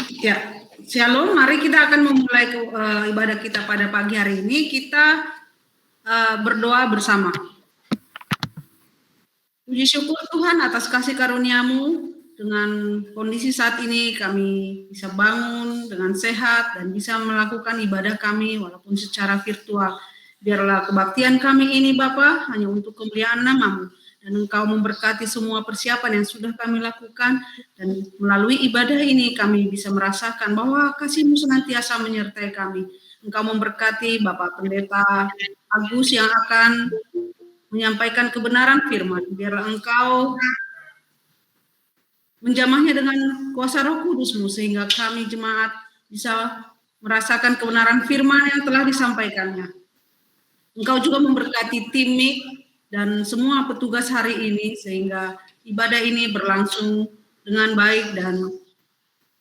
Ya, Shalom. Mari kita akan memulai ibadah kita pada pagi hari ini. Kita berdoa bersama. Puji syukur Tuhan atas kasih karunia-Mu. Dengan kondisi saat ini kami bisa bangun dengan sehat dan bisa melakukan ibadah kami walaupun secara virtual. Biarlah kebaktian kami ini Bapa hanya untuk kemuliaan nama-Mu. Dan Engkau memberkati semua persiapan yang sudah kami lakukan, dan melalui ibadah ini kami bisa merasakan bahwa kasih-Mu senantiasa menyertai kami. Engkau memberkati Bapak Pendeta Agus yang akan menyampaikan kebenaran firman. Biarlah Engkau menjamahnya dengan kuasa Roh Kudus-Mu sehingga kami jemaat bisa merasakan kebenaran firman yang telah disampaikannya. Engkau juga memberkati tim MIK dan semua petugas hari ini sehingga ibadah ini berlangsung dengan baik dan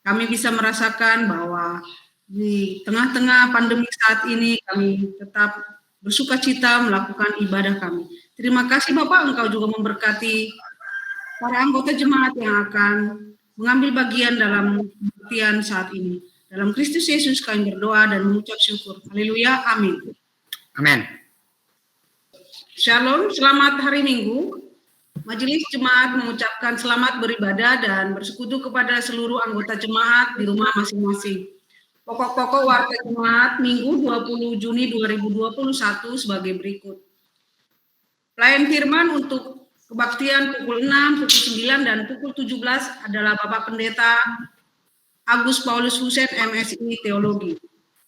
kami bisa merasakan bahwa di tengah-tengah pandemi saat ini kami tetap bersukacita melakukan ibadah kami. Terima kasih Bapak, Engkau juga memberkati para anggota jemaat yang akan mengambil bagian dalam kebaktian saat ini. Dalam Kristus Yesus kami berdoa dan mengucap syukur. Haleluya, amin. Amin. Shalom, selamat hari Minggu. Majelis Jemaat mengucapkan selamat beribadah dan bersekutu kepada seluruh anggota jemaat di rumah masing-masing. Pokok-pokok warta jemaat Minggu 20 Juni 2021 sebagai berikut. Pelayan firman untuk kebaktian pukul 6, pukul 9, dan pukul 17 adalah Bapak Pendeta Agus Paulus Husein, MSI Teologi.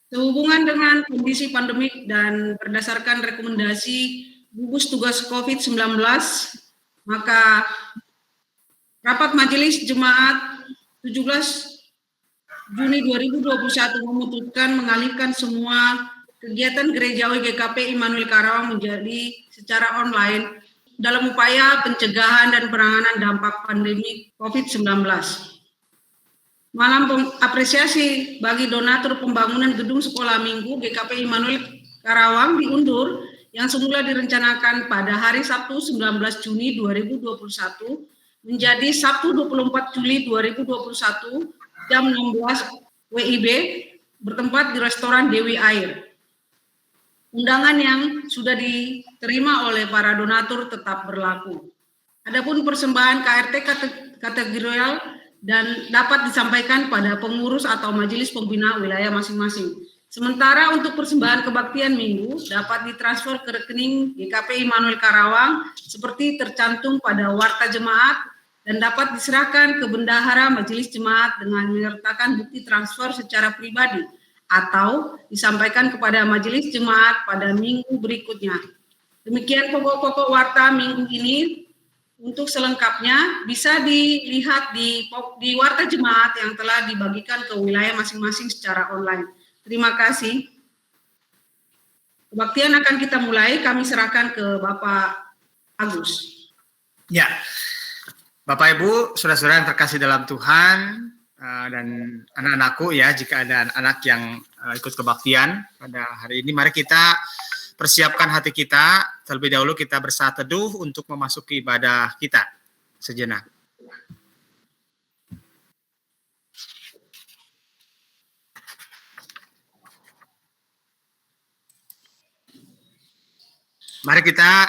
Sehubungan dengan kondisi pandemik dan berdasarkan rekomendasi gugus tugas COVID-19, maka rapat Majelis Jemaat 17 Juni 2021 memutuskan mengalihkan semua kegiatan gerejawi GKP Immanuel Karawang menjadi secara online dalam upaya pencegahan dan penanganan dampak pandemi COVID-19. Malam apresiasi bagi donatur pembangunan gedung sekolah minggu GKP Immanuel Karawang diundur yang semula direncanakan pada hari Sabtu 19 Juni 2021 menjadi Sabtu 24 Juli 2021 jam 16 WIB bertempat di restoran Dewi Air. Undangan yang sudah diterima oleh para donatur tetap berlaku. Adapun persembahan KRT kategorial dan dapat disampaikan pada pengurus atau majelis pembina wilayah masing-masing. Sementara untuk persembahan kebaktian minggu dapat ditransfer ke rekening GKP Immanuel Karawang seperti tercantum pada warta jemaat dan dapat diserahkan ke bendahara majelis jemaat dengan menyertakan bukti transfer secara pribadi atau disampaikan kepada majelis jemaat pada minggu berikutnya. Demikian pokok-pokok warta minggu ini. Untuk selengkapnya bisa dilihat di warta jemaat yang telah dibagikan ke wilayah masing-masing secara online. Terima kasih. Kebaktian akan kita mulai, kami serahkan ke Bapak Agus. Ya, Bapak Ibu, saudara-saudara yang terkasih dalam Tuhan, dan anak-anakku ya, jika ada anak yang ikut kebaktian pada hari ini, mari kita persiapkan hati kita. Terlebih dahulu kita bersaat teduh untuk memasuki ibadah kita sejenak. Mari kita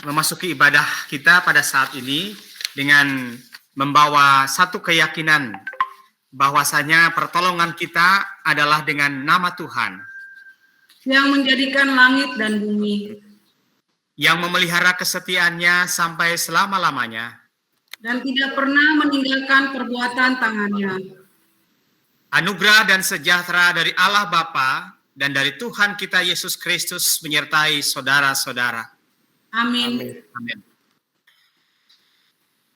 memasuki ibadah kita pada saat ini dengan membawa satu keyakinan bahwasanya pertolongan kita adalah dengan nama Tuhan yang menjadikan langit dan bumi, yang memelihara kesetiaannya sampai selama-lamanya dan tidak pernah meninggalkan perbuatan tangannya. Anugerah dan sejahtera dari Allah Bapa dan dari Tuhan kita Yesus Kristus menyertai saudara-saudara. Amin. Amin.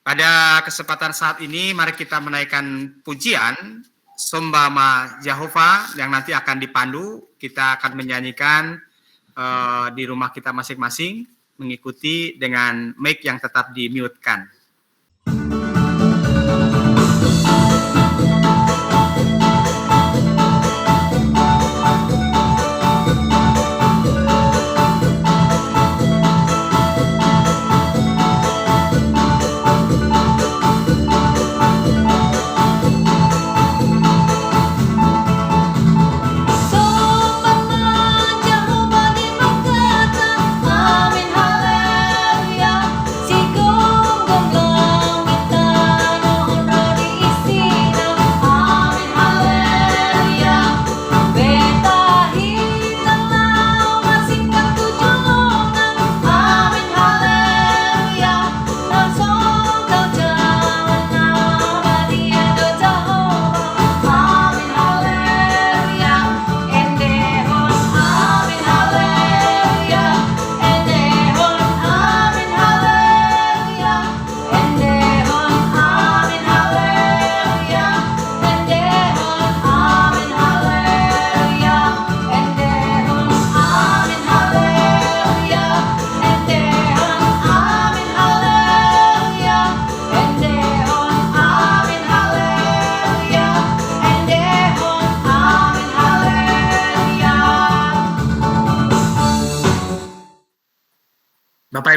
Pada kesempatan saat ini, mari kita menaikkan pujian Sembahma Jehovah yang nanti akan dipandu. Kita akan menyanyikan di rumah kita masing-masing, mengikuti dengan mic yang tetap di-mute-kan.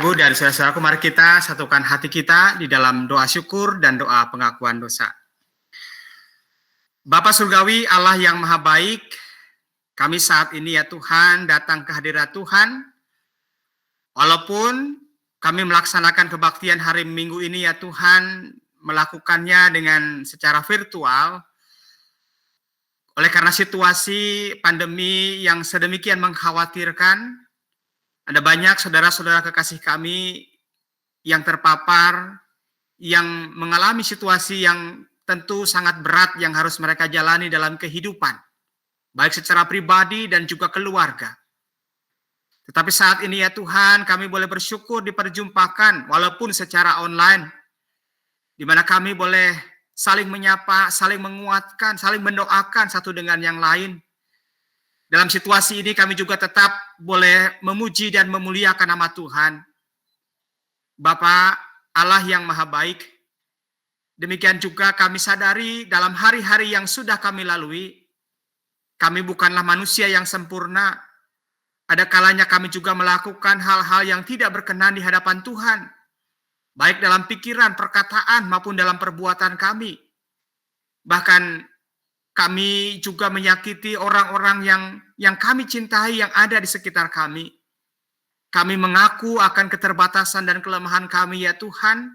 Ibu dan saudara-saudaraku, mari kita satukan hati kita di dalam doa syukur dan doa pengakuan dosa. Bapa Surgawi, Allah yang Maha Baik, kami saat ini ya Tuhan datang ke hadirat Tuhan. Walaupun kami melaksanakan kebaktian hari Minggu ini ya Tuhan, melakukannya dengan secara virtual, oleh karena situasi pandemi yang sedemikian mengkhawatirkan, ada banyak saudara-saudara kekasih kami yang terpapar, yang mengalami situasi yang tentu sangat berat yang harus mereka jalani dalam kehidupan, baik secara pribadi dan juga keluarga. Tetapi saat ini ya Tuhan, kami boleh bersyukur diperjumpakan, walaupun secara online, di mana kami boleh saling menyapa, saling menguatkan, saling mendoakan satu dengan yang lain. Dalam situasi ini kami juga tetap boleh memuji dan memuliakan nama Tuhan. Bapa Allah yang Maha Baik, demikian juga kami sadari dalam hari-hari yang sudah kami lalui, kami bukanlah manusia yang sempurna. Ada kalanya kami juga melakukan hal-hal yang tidak berkenan di hadapan Tuhan, baik dalam pikiran, perkataan, maupun dalam perbuatan kami. Bahkan kami juga menyakiti orang-orang yang kami cintai yang ada di sekitar kami. Kami mengaku akan keterbatasan dan kelemahan kami ya Tuhan,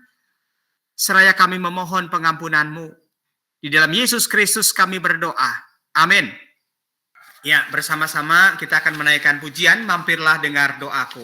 seraya kami memohon pengampunan-Mu. Di dalam Yesus Kristus kami berdoa. Amin. Ya, bersama-sama kita akan menaikkan pujian, mampirlah dengar doaku.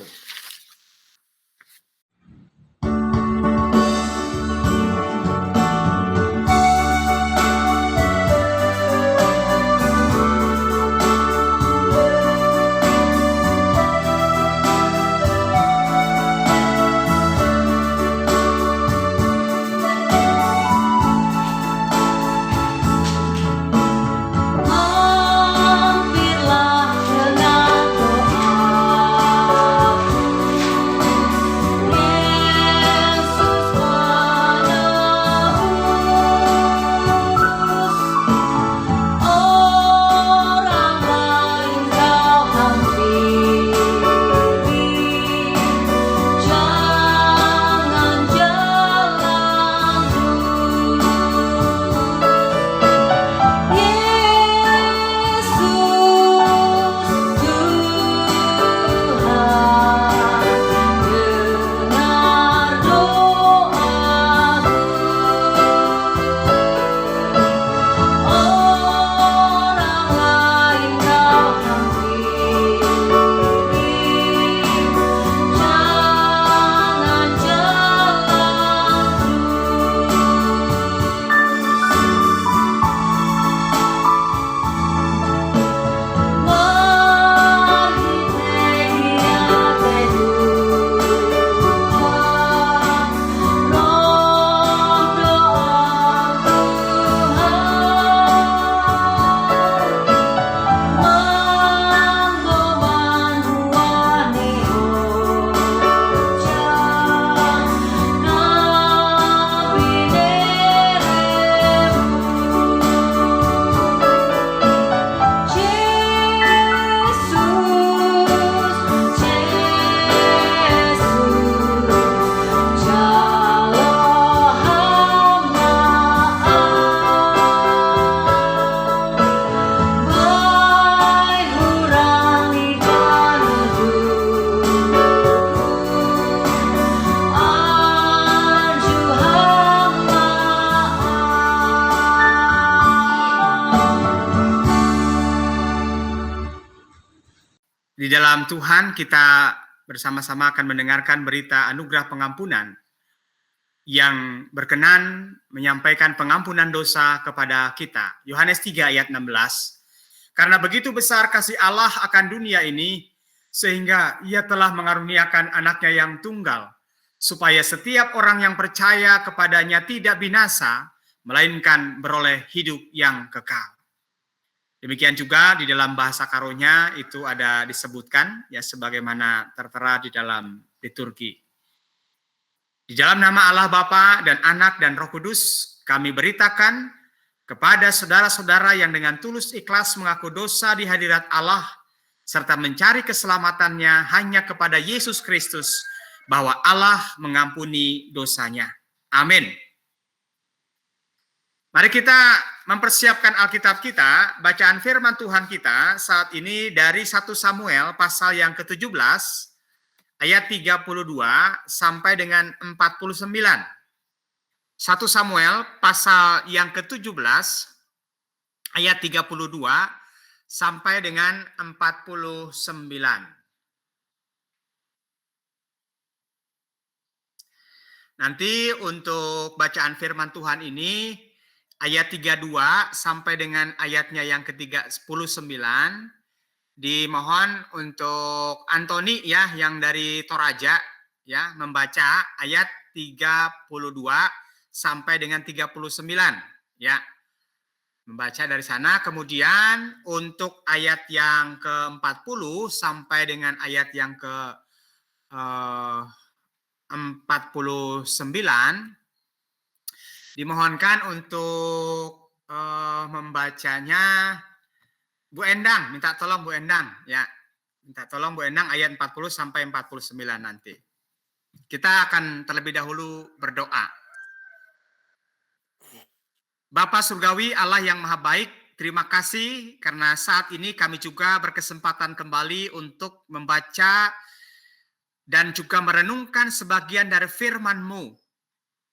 Di dalam Tuhan kita bersama-sama akan mendengarkan berita anugerah pengampunan yang berkenan menyampaikan pengampunan dosa kepada kita. Yohanes 3 ayat 16. Karena begitu besar kasih Allah akan dunia ini, sehingga Ia telah mengaruniakan anaknya yang tunggal, supaya setiap orang yang percaya kepadanya tidak binasa, melainkan beroleh hidup yang kekal. Demikian juga di dalam bahasa karunia itu ada disebutkan ya sebagaimana tertera di dalam liturgi. Di dalam nama Allah Bapa dan Anak dan Roh Kudus, kami beritakan kepada saudara-saudara yang dengan tulus ikhlas mengaku dosa di hadirat Allah serta mencari keselamatannya hanya kepada Yesus Kristus, bahwa Allah mengampuni dosanya. Amin. Mari kita mempersiapkan Alkitab kita, bacaan firman Tuhan kita saat ini dari 1 Samuel pasal yang ke-17, ayat 32 sampai dengan 49. 1 Samuel pasal yang ke-17, ayat 32 sampai dengan 49. Nanti untuk bacaan firman Tuhan ini ayat 32 sampai dengan ayatnya yang ke-39 dimohon untuk Antoni ya yang dari Toraja ya membaca ayat 32 sampai dengan 39 ya. Membaca dari sana, kemudian untuk ayat yang ke-40 sampai dengan ayat yang ke-49 dimohonkan untuk membacanya Bu Endang, minta tolong Bu Endang ya. Minta tolong Bu Endang ayat 40 sampai 49 nanti. Kita akan terlebih dahulu berdoa. Bapa Surgawi, Allah yang Maha Baik, terima kasih karena saat ini kami juga berkesempatan kembali untuk membaca dan juga merenungkan sebagian dari firman-Mu.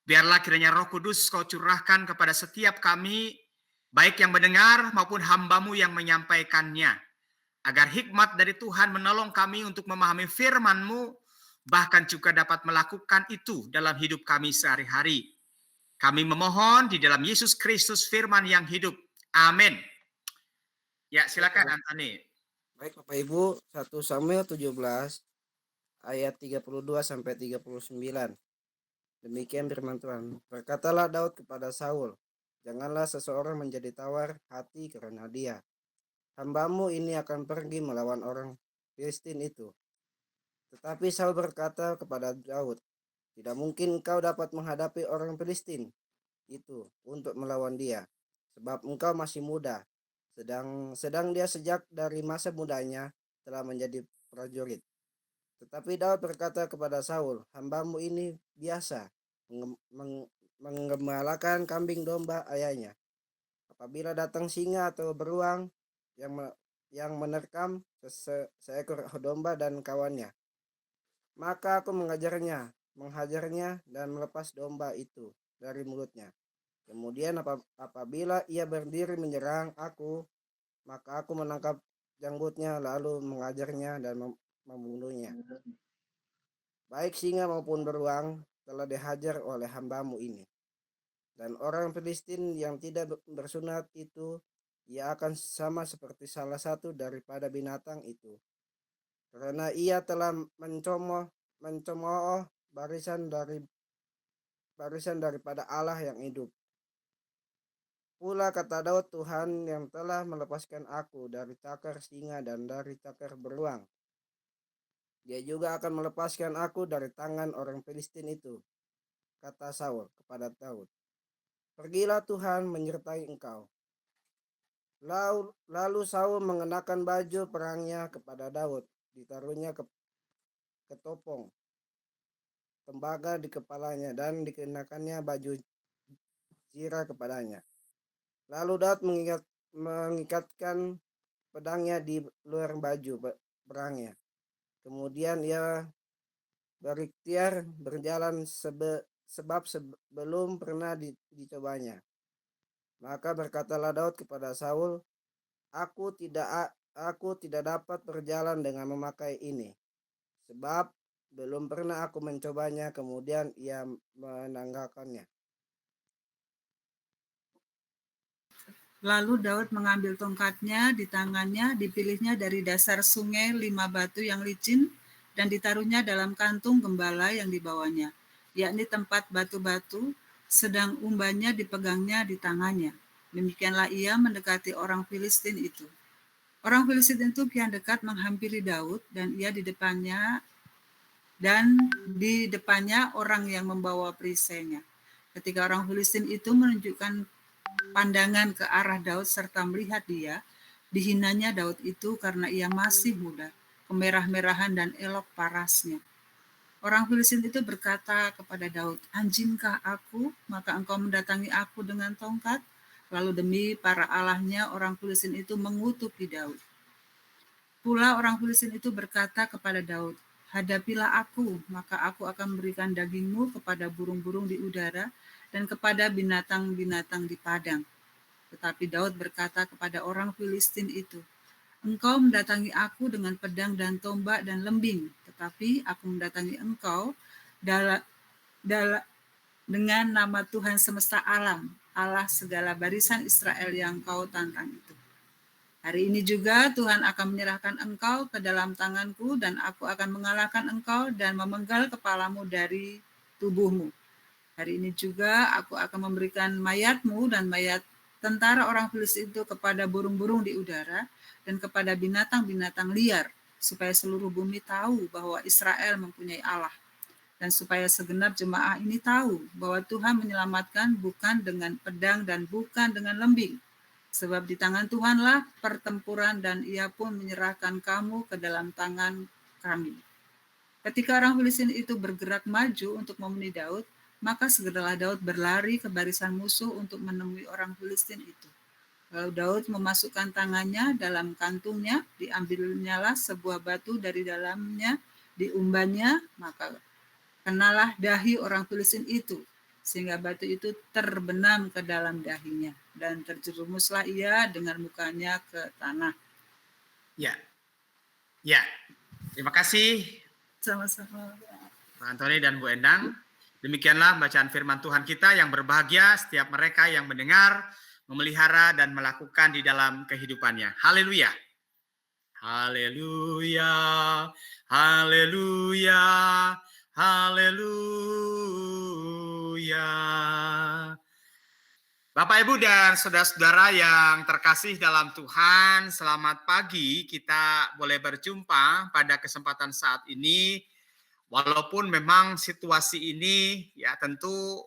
Biarlah kiranya Roh Kudus Kau curahkan kepada setiap kami, baik yang mendengar maupun hamba-Mu yang menyampaikannya, agar hikmat dari Tuhan menolong kami untuk memahami firman-Mu, bahkan juga dapat melakukan itu dalam hidup kami sehari-hari. Kami memohon di dalam Yesus Kristus firman yang hidup. Amin. Ya, silakan Antoni. Baik Bapak Ibu, 1 Samuel 17 ayat 32 sampai 39. Demikian firman Tuhan. Berkatalah Daud kepada Saul, janganlah seseorang menjadi tawar hati karena dia. Hambamu ini akan pergi melawan orang Filistin itu. Tetapi Saul berkata kepada Daud, tidak mungkin engkau dapat menghadapi orang Filistin itu untuk melawan dia, sebab engkau masih muda, sedang dia sejak dari masa mudanya telah menjadi prajurit. Tetapi Daud berkata kepada Saul, hambamu ini biasa menggembalakan kambing domba ayahnya. Apabila datang singa atau beruang yang menerkam seekor domba dan kawannya, maka aku menghajarnya dan melepas domba itu dari mulutnya. Kemudian apabila ia berdiri menyerang aku, maka aku menangkap janggutnya lalu mengajarnya dan membunuhnya. Baik singa maupun beruang telah dihajar oleh hambamu ini. Dan orang Filistin yang tidak bersunat itu, ia akan sama seperti salah satu daripada binatang itu. Karena ia telah mencemooh barisan daripada Allah yang hidup. Pula kata Daud, Tuhan yang telah melepaskan aku dari cakar singa dan dari cakar beruang, Dia juga akan melepaskan aku dari tangan orang Filistin itu. Kata Saul kepada Daud, pergilah Tuhan menyertai engkau. Lalu Saul mengenakan baju perangnya kepada Daud, ditaruhnya ketopong tembaga di kepalanya dan dikenakannya baju zirah kepadanya. Lalu Daud mengikatkan pedangnya di luar baju perangnya. Kemudian ia berikhtiar berjalan sebab belum pernah dicobanya. Maka berkatalah Daud kepada Saul, aku tidak dapat berjalan dengan memakai ini, sebab belum pernah aku mencobanya. Kemudian ia menanggalkannya. Lalu Daud mengambil tongkatnya di tangannya, dipilihnya dari dasar sungai 5 batu yang licin, dan ditaruhnya dalam kantung gembala yang dibawanya, yakni tempat batu-batu, sedang umbannya dipegangnya di tangannya. Demikianlah ia mendekati orang Filistin itu. Orang Filistin itu kian dekat menghampiri Daud, dan di depannya orang yang membawa perisainya. Ketika orang Filistin itu menunjukkan pandangan ke arah Daud serta melihat dia, dihinanya Daud itu karena ia masih muda, kemerah-merahan dan elok parasnya. Orang Filistin itu berkata kepada Daud, "Anjingkah aku, maka engkau mendatangi aku dengan tongkat?" Lalu demi para allahnya, orang Filistin itu mengutuki Daud. Pula orang Filistin itu berkata kepada Daud, "Hadapilah aku, maka aku akan memberikan dagingmu kepada burung-burung di udara dan kepada binatang-binatang di padang." Tetapi Daud berkata kepada orang Filistin itu, "Engkau mendatangi aku dengan pedang dan tombak dan lembing, tetapi aku mendatangi engkau dengan nama Tuhan semesta alam, Allah segala barisan Israel yang kau tantang itu. Hari ini juga Tuhan akan menyerahkan engkau ke dalam tanganku, dan aku akan mengalahkan engkau dan memenggal kepalamu dari tubuhmu. Hari ini juga aku akan memberikan mayatmu dan mayat tentara orang Filistin itu kepada burung-burung di udara dan kepada binatang-binatang liar, supaya seluruh bumi tahu bahwa Israel mempunyai Allah, dan supaya segenap jemaah ini tahu bahwa Tuhan menyelamatkan bukan dengan pedang dan bukan dengan lembing, sebab di tangan Tuhanlah pertempuran dan Ia pun menyerahkan kamu ke dalam tangan kami." Ketika orang Filistin itu bergerak maju untuk memenuhi Daud, maka segeralah Daud berlari ke barisan musuh untuk menemui orang Filistin itu. Lalu Daud memasukkan tangannya dalam kantungnya, diambilnyalah sebuah batu dari dalamnya, diumbannya, maka kenalah dahi orang Filistin itu, sehingga batu itu terbenam ke dalam dahinya, dan terjerumuslah ia dengan mukanya ke tanah. Ya, ya. Terima kasih Sama-sama. Pak Antoni dan Bu Endang. Demikianlah bacaan firman Tuhan kita. Yang berbahagia setiap mereka yang mendengar, memelihara, dan melakukan di dalam kehidupannya. Haleluya. Haleluya. Haleluya. Haleluya. Bapak, Ibu, dan saudara-saudara yang terkasih dalam Tuhan, selamat pagi. Kita boleh berjumpa pada kesempatan saat ini. Walaupun memang situasi ini ya tentu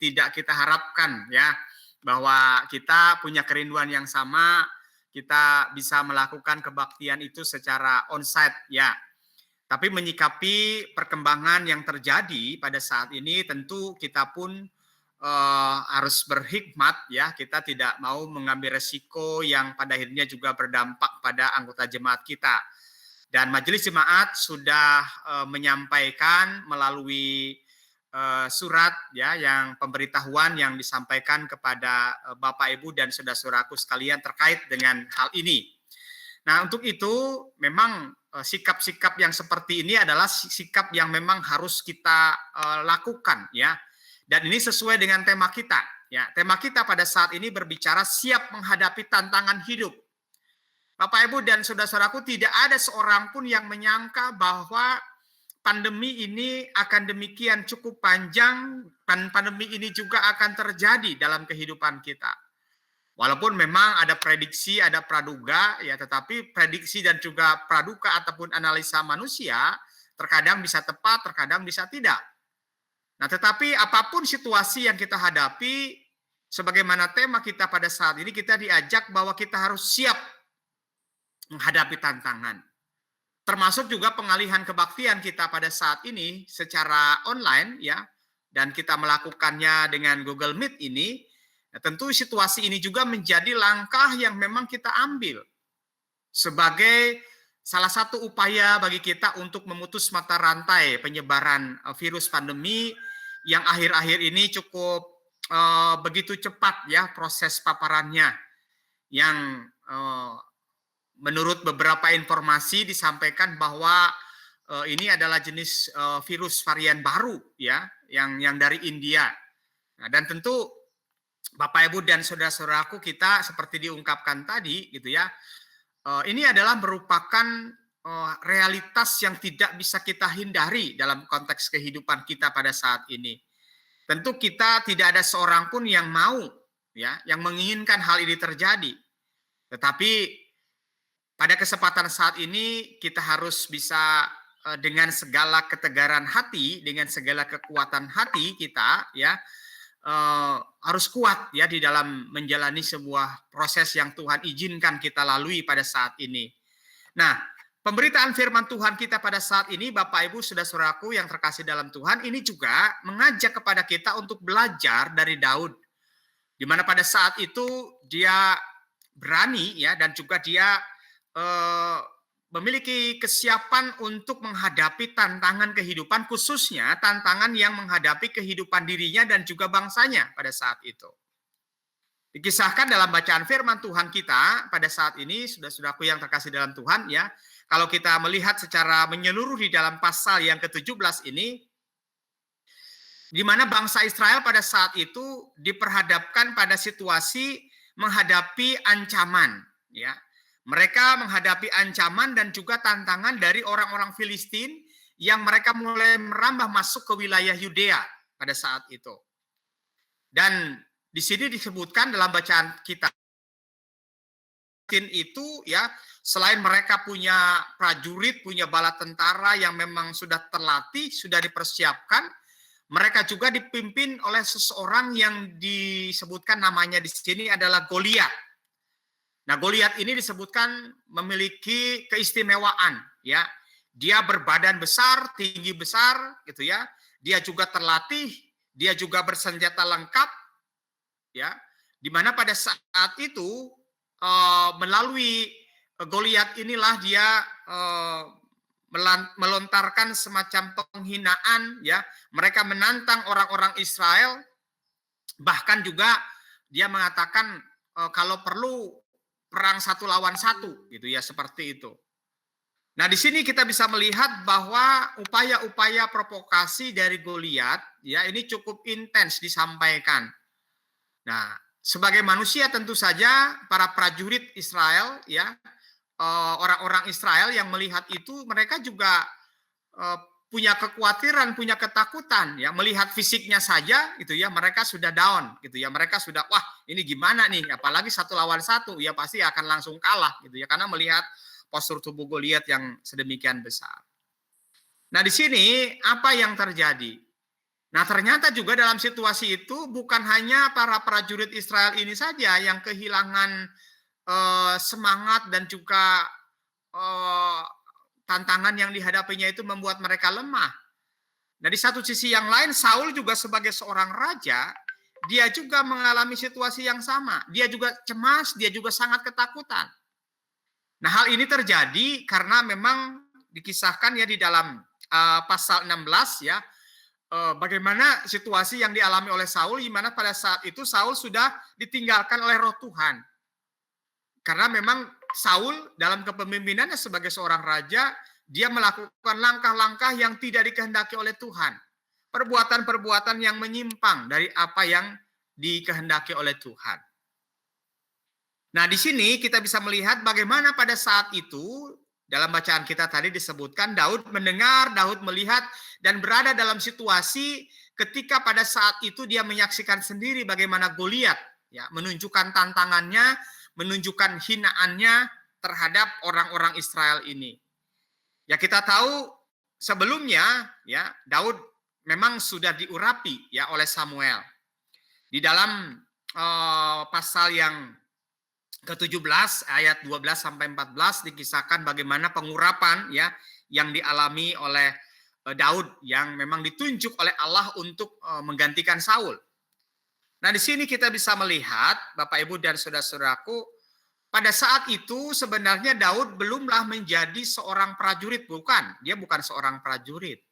tidak kita harapkan ya, bahwa kita punya kerinduan yang sama, kita bisa melakukan kebaktian itu secara onsite ya. Tapi menyikapi perkembangan yang terjadi pada saat ini, tentu kita pun harus berhikmat ya. Kita tidak mau mengambil resiko yang pada akhirnya juga berdampak pada anggota jemaat kita. Dan Majelis Jemaat sudah menyampaikan melalui surat ya, yang pemberitahuan yang disampaikan kepada Bapak, Ibu, dan saudara-saudaraku sekalian terkait dengan hal ini. Nah, untuk itu memang sikap-sikap yang seperti ini adalah sikap yang memang harus kita lakukan ya. Dan ini sesuai dengan tema kita ya. Tema kita pada saat ini berbicara siap menghadapi tantangan hidup. Bapak, Ibu, dan saudara-saudaraku, tidak ada seorang pun yang menyangka bahwa pandemi ini akan demikian cukup panjang, dan pandemi ini juga akan terjadi dalam kehidupan kita. Walaupun memang ada prediksi, ada praduga, ya, tetapi prediksi dan juga praduga ataupun analisa manusia terkadang bisa tepat, terkadang bisa tidak. Nah, tetapi apapun situasi yang kita hadapi, sebagaimana tema kita pada saat ini, kita diajak bahwa kita harus siap menghadapi tantangan. Termasuk juga pengalihan kebaktian kita pada saat ini secara online ya, dan kita melakukannya dengan Google Meet ini. Nah, tentu situasi ini juga menjadi langkah yang memang kita ambil sebagai salah satu upaya bagi kita untuk memutus mata rantai penyebaran virus pandemi yang akhir-akhir ini cukup begitu cepat ya proses paparannya, yang menurut beberapa informasi disampaikan bahwa ini adalah jenis virus varian baru ya, yang dari India. Nah, dan tentu Bapak, Ibu, dan saudara-saudaraku, kita seperti diungkapkan tadi gitu ya, ini adalah merupakan realitas yang tidak bisa kita hindari dalam konteks kehidupan kita pada saat ini. Tentu kita tidak ada seorang pun yang mau ya, yang menginginkan hal ini terjadi. Tetapi pada kesempatan saat ini kita harus bisa dengan segala ketegaran hati, dengan segala kekuatan hati kita ya, harus kuat ya di dalam menjalani sebuah proses yang Tuhan izinkan kita lalui pada saat ini. Nah, pemberitaan firman Tuhan kita pada saat ini, Bapak Ibu saudara-saudaraku yang terkasih dalam Tuhan, ini juga mengajak kepada kita untuk belajar dari Daud, di mana pada saat itu dia berani ya, dan juga dia memiliki kesiapan untuk menghadapi tantangan kehidupan, khususnya tantangan yang menghadapi kehidupan dirinya dan juga bangsanya pada saat itu. Dikisahkan dalam bacaan firman Tuhan kita pada saat ini, saudara-saudaraku yang terkasih dalam Tuhan ya, kalau kita melihat secara menyeluruh di dalam pasal yang ke-17 ini, di mana bangsa Israel pada saat itu diperhadapkan pada situasi menghadapi ancaman ya. Mereka menghadapi ancaman dan juga tantangan dari orang-orang Filistin yang mereka mulai merambah masuk ke wilayah Yudea pada saat itu. Dan di sini disebutkan dalam bacaan kita itu ya, selain mereka punya prajurit, punya bala tentara yang memang sudah terlatih, sudah dipersiapkan, mereka juga dipimpin oleh seseorang yang disebutkan namanya di sini adalah Goliat. Nah, Goliat ini disebutkan memiliki keistimewaan ya. Dia berbadan besar, tinggi besar gitu ya. Dia juga terlatih, dia juga bersenjata lengkap ya. Di mana pada saat itu melalui Goliat inilah dia melontarkan semacam penghinaan ya. Mereka menantang orang-orang Israel, bahkan juga dia mengatakan kalau perlu perang 1 lawan 1 gitu ya, seperti itu. Nah, di sini kita bisa melihat bahwa upaya-upaya provokasi dari Goliat ya ini cukup intens disampaikan. Nah, sebagai manusia tentu saja para prajurit Israel ya, orang-orang Israel yang melihat itu, mereka juga punya kekhawatiran, punya ketakutan ya, melihat fisiknya saja gitu ya, mereka sudah down gitu ya, mereka sudah wah ini gimana nih, apalagi 1 lawan 1 ya, pasti akan langsung kalah gitu ya, karena melihat postur tubuh Goliat yang sedemikian besar. Nah, di sini apa yang terjadi? Nah, ternyata juga dalam situasi itu bukan hanya para prajurit Israel ini saja yang kehilangan semangat dan juga tantangan yang dihadapinya itu membuat mereka lemah. Nah, di satu sisi yang lain, Saul juga sebagai seorang raja, dia juga mengalami situasi yang sama. Dia juga cemas, dia juga sangat ketakutan. Nah, hal ini terjadi karena memang dikisahkan ya di dalam pasal 16 ya, bagaimana situasi yang dialami oleh Saul, di mana pada saat itu Saul sudah ditinggalkan oleh Roh Tuhan. Karena memang Saul dalam kepemimpinannya sebagai seorang raja, dia melakukan langkah-langkah yang tidak dikehendaki oleh Tuhan. Perbuatan-perbuatan yang menyimpang dari apa yang dikehendaki oleh Tuhan. Nah, di sini kita bisa melihat bagaimana pada saat itu, dalam bacaan kita tadi disebutkan, Daud mendengar, Daud melihat, dan berada dalam situasi ketika pada saat itu dia menyaksikan sendiri bagaimana Goliat ya, menunjukkan tantangannya, menunjukkan hinaannya terhadap orang-orang Israel ini. Ya, kita tahu sebelumnya ya Daud memang sudah diurapi ya oleh Samuel. Di dalam pasal yang ke-17 ayat 12 sampai 14 dikisahkan bagaimana pengurapan ya yang dialami oleh Daud yang memang ditunjuk oleh Allah untuk menggantikan Saul. Nah, di sini kita bisa melihat, Bapak Ibu dan saudara-saudaraku, pada saat itu sebenarnya Daud belumlah menjadi seorang prajurit, bukan. Dia bukan seorang prajurit.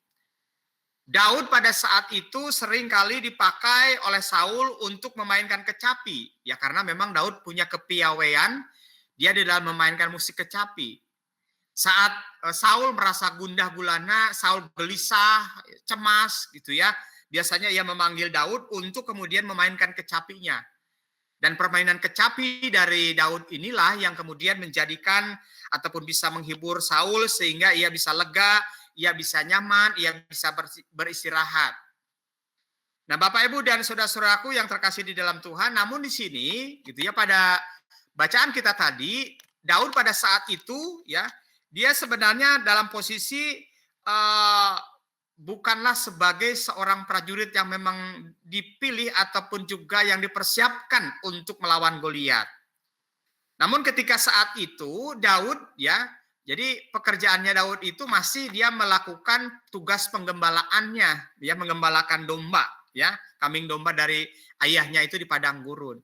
Daud pada saat itu seringkali dipakai oleh Saul untuk memainkan kecapi. Ya, karena memang Daud punya kepiawaian, dia di dalam memainkan musik kecapi. Saat Saul merasa gundah gulana, Saul gelisah, cemas gitu ya. Biasanya ia memanggil Daud untuk kemudian memainkan kecapinya. Dan permainan kecapi dari Daud inilah yang kemudian menjadikan ataupun bisa menghibur Saul sehingga ia bisa lega, ia bisa nyaman, ia bisa beristirahat. Nah, Bapak Ibu dan saudara-saudaraku yang terkasih di dalam Tuhan, namun di sini gitu ya, pada bacaan kita tadi, Daud pada saat itu ya, dia sebenarnya dalam posisi bukanlah sebagai seorang prajurit yang memang dipilih ataupun juga yang dipersiapkan untuk melawan Goliat. Namun ketika saat itu Daud ya Jadi pekerjaannya Daud itu masih dia melakukan tugas penggembalaannya, dia menggembalakan domba, ya, kambing domba dari ayahnya itu di padang gurun.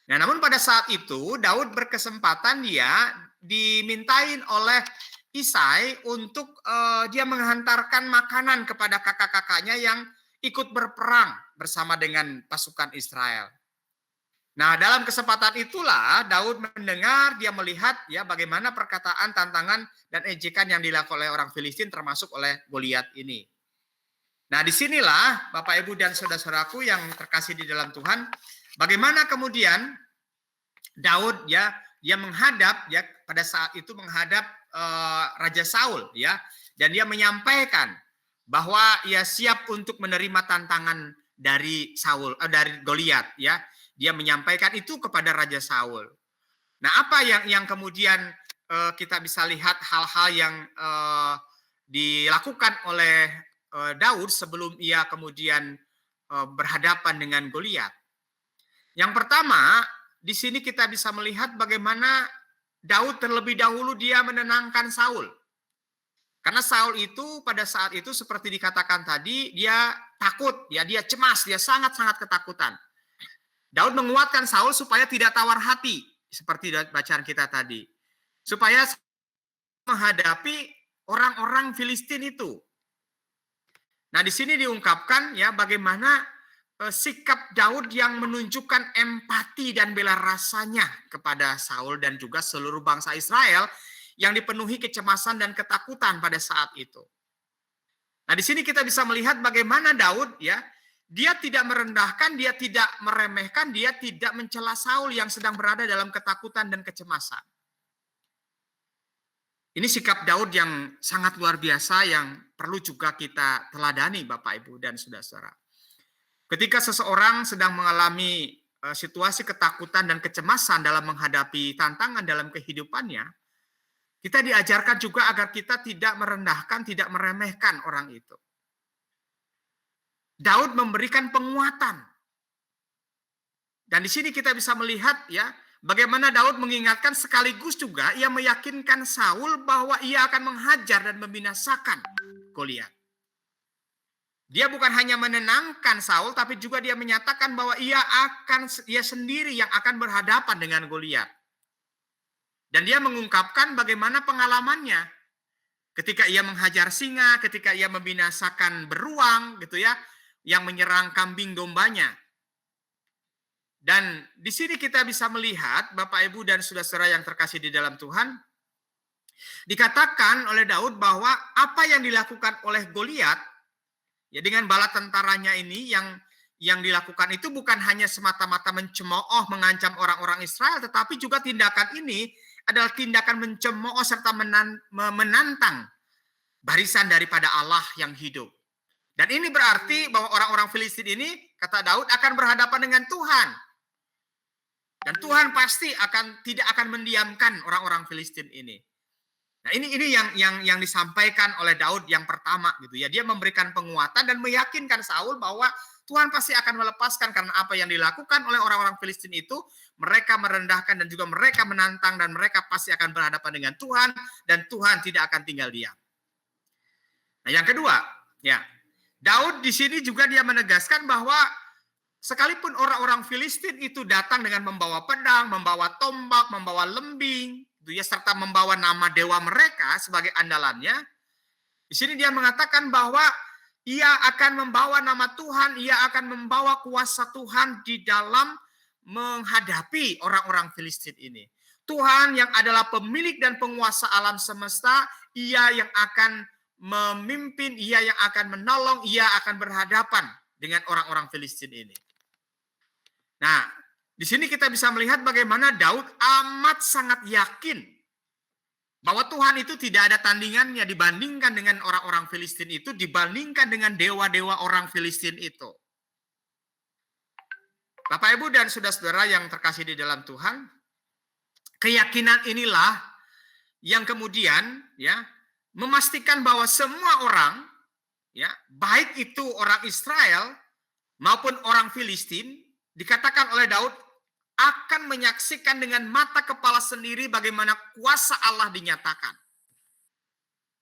Nah, namun pada saat itu Daud berkesempatan dia dimintain oleh Isai untuk dia menghantarkan makanan kepada kakak-kakaknya yang ikut berperang bersama dengan pasukan Israel. Nah, dalam kesempatan itulah Daud mendengar, dia melihat ya bagaimana perkataan, tantangan, dan ejekan yang dilakukan oleh orang Filistin termasuk oleh Goliat ini. Nah, disinilah Bapak, Ibu, dan saudara-saudaraku yang terkasih di dalam Tuhan, bagaimana kemudian Daud ya dia menghadap ya pada saat itu menghadap Raja Saul ya, dan dia menyampaikan bahwa ia siap untuk menerima tantangan dari Saul dari Goliat ya. Dia menyampaikan itu kepada Raja Saul. Nah, apa yang kemudian kita bisa lihat hal-hal yang dilakukan oleh Daud sebelum ia kemudian berhadapan dengan Goliat. Yang pertama, di sini kita bisa melihat bagaimana Daud terlebih dahulu dia menenangkan Saul. Karena Saul itu pada saat itu seperti dikatakan tadi, dia takut, ya dia cemas, dia sangat-sangat ketakutan. Daud menguatkan Saul supaya tidak tawar hati, seperti bacaan kita tadi. Supaya menghadapi orang-orang Filistin itu. Nah, di sini diungkapkan ya bagaimana sikap Daud yang menunjukkan empati dan bela rasanya kepada Saul dan juga seluruh bangsa Israel yang dipenuhi kecemasan dan ketakutan pada saat itu. Nah, di sini kita bisa melihat bagaimana Daud ya, dia tidak merendahkan, dia tidak meremehkan, dia tidak mencela Saul yang sedang berada dalam ketakutan dan kecemasan. Ini sikap Daud yang sangat luar biasa yang perlu juga kita teladani Bapak, Ibu, dan saudara-saudara. Ketika seseorang sedang mengalami situasi ketakutan dan kecemasan dalam menghadapi tantangan dalam kehidupannya, kita diajarkan juga agar kita tidak merendahkan, tidak meremehkan orang itu. Daud memberikan penguatan. Dan di sini kita bisa melihat ya, bagaimana Daud mengingatkan sekaligus juga ia meyakinkan Saul bahwa ia akan menghajar dan membinasakan Goliat. Dia bukan hanya menenangkan Saul, tapi juga dia menyatakan bahwa ia sendiri yang akan berhadapan dengan Goliat. Dan dia mengungkapkan bagaimana pengalamannya ketika ia menghajar singa, ketika ia membinasakan beruang gitu ya, yang menyerang kambing dombanya. Dan di sini kita bisa melihat Bapak, Ibu, dan saudara-saudara yang terkasih di dalam Tuhan, dikatakan oleh Daud bahwa apa yang dilakukan oleh Goliat ya dengan bala tentaranya ini yang dilakukan itu bukan hanya semata-mata mencemooh, mengancam orang-orang Israel, tetapi juga tindakan ini adalah tindakan mencemooh serta menantang barisan daripada Allah yang hidup. Dan ini berarti bahwa orang-orang Filistin ini, kata Daud, akan berhadapan dengan Tuhan. Dan Tuhan pasti tidak akan mendiamkan orang-orang Filistin ini. Nah, ini yang disampaikan oleh Daud yang pertama gitu ya. Dia memberikan penguatan dan meyakinkan Saul bahwa Tuhan pasti akan melepaskan karena apa yang dilakukan oleh orang-orang Filistin itu, mereka merendahkan dan juga mereka menantang dan mereka pasti akan berhadapan dengan Tuhan dan Tuhan tidak akan tinggal diam. Nah, yang kedua, ya. Daud di sini juga dia menegaskan bahwa sekalipun orang-orang Filistin itu datang dengan membawa pedang, membawa tombak, membawa lembing, ya, serta membawa nama dewa mereka sebagai andalannya, di sini dia mengatakan bahwa ia akan membawa nama Tuhan, ia akan membawa kuasa Tuhan di dalam menghadapi orang-orang Filistin ini. Tuhan yang adalah pemilik dan penguasa alam semesta, ia yang akan memimpin, ia yang akan menolong, ia akan berhadapan dengan orang-orang Filistin ini. Nah, di sini kita bisa melihat bagaimana Daud amat sangat yakin bahwa Tuhan itu tidak ada tandingannya dibandingkan dengan orang-orang Filistin itu, dibandingkan dengan dewa-dewa orang Filistin itu. Bapak, Ibu, dan saudara-saudara yang terkasih di dalam Tuhan, keyakinan inilah yang kemudian ya memastikan bahwa semua orang, ya, baik itu orang Israel maupun orang Filistin, dikatakan oleh Daud akan menyaksikan dengan mata kepala sendiri bagaimana kuasa Allah dinyatakan.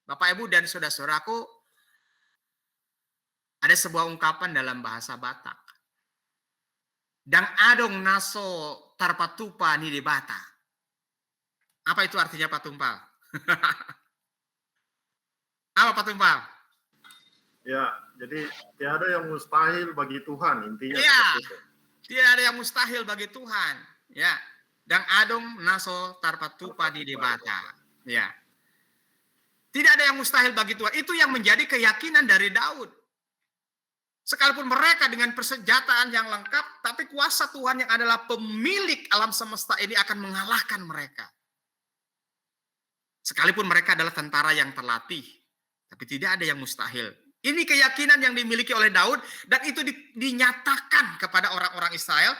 Bapak Ibu dan saudara-saudaraku, ada sebuah ungkapan dalam bahasa Batak. Dang adong naso tarpatupa ni di bata. Apa itu artinya Pak Tumpal? Apa Pak Tumpal? Ya, jadi tiada yang mustahil bagi Tuhan, intinya Ya, seperti itu. tidak ada yang mustahil bagi Tuhan. Ya, dang adong naso tarpatupa di debata. Ya, tidak ada yang mustahil bagi Tuhan. Itu yang menjadi keyakinan dari Daud. Sekalipun mereka dengan persenjataan yang lengkap, tapi kuasa Tuhan yang adalah pemilik alam semesta ini akan mengalahkan mereka. Sekalipun mereka adalah tentara yang terlatih, tapi tidak ada yang mustahil. Ini keyakinan yang dimiliki oleh Daud, dan itu dinyatakan kepada orang-orang Israel,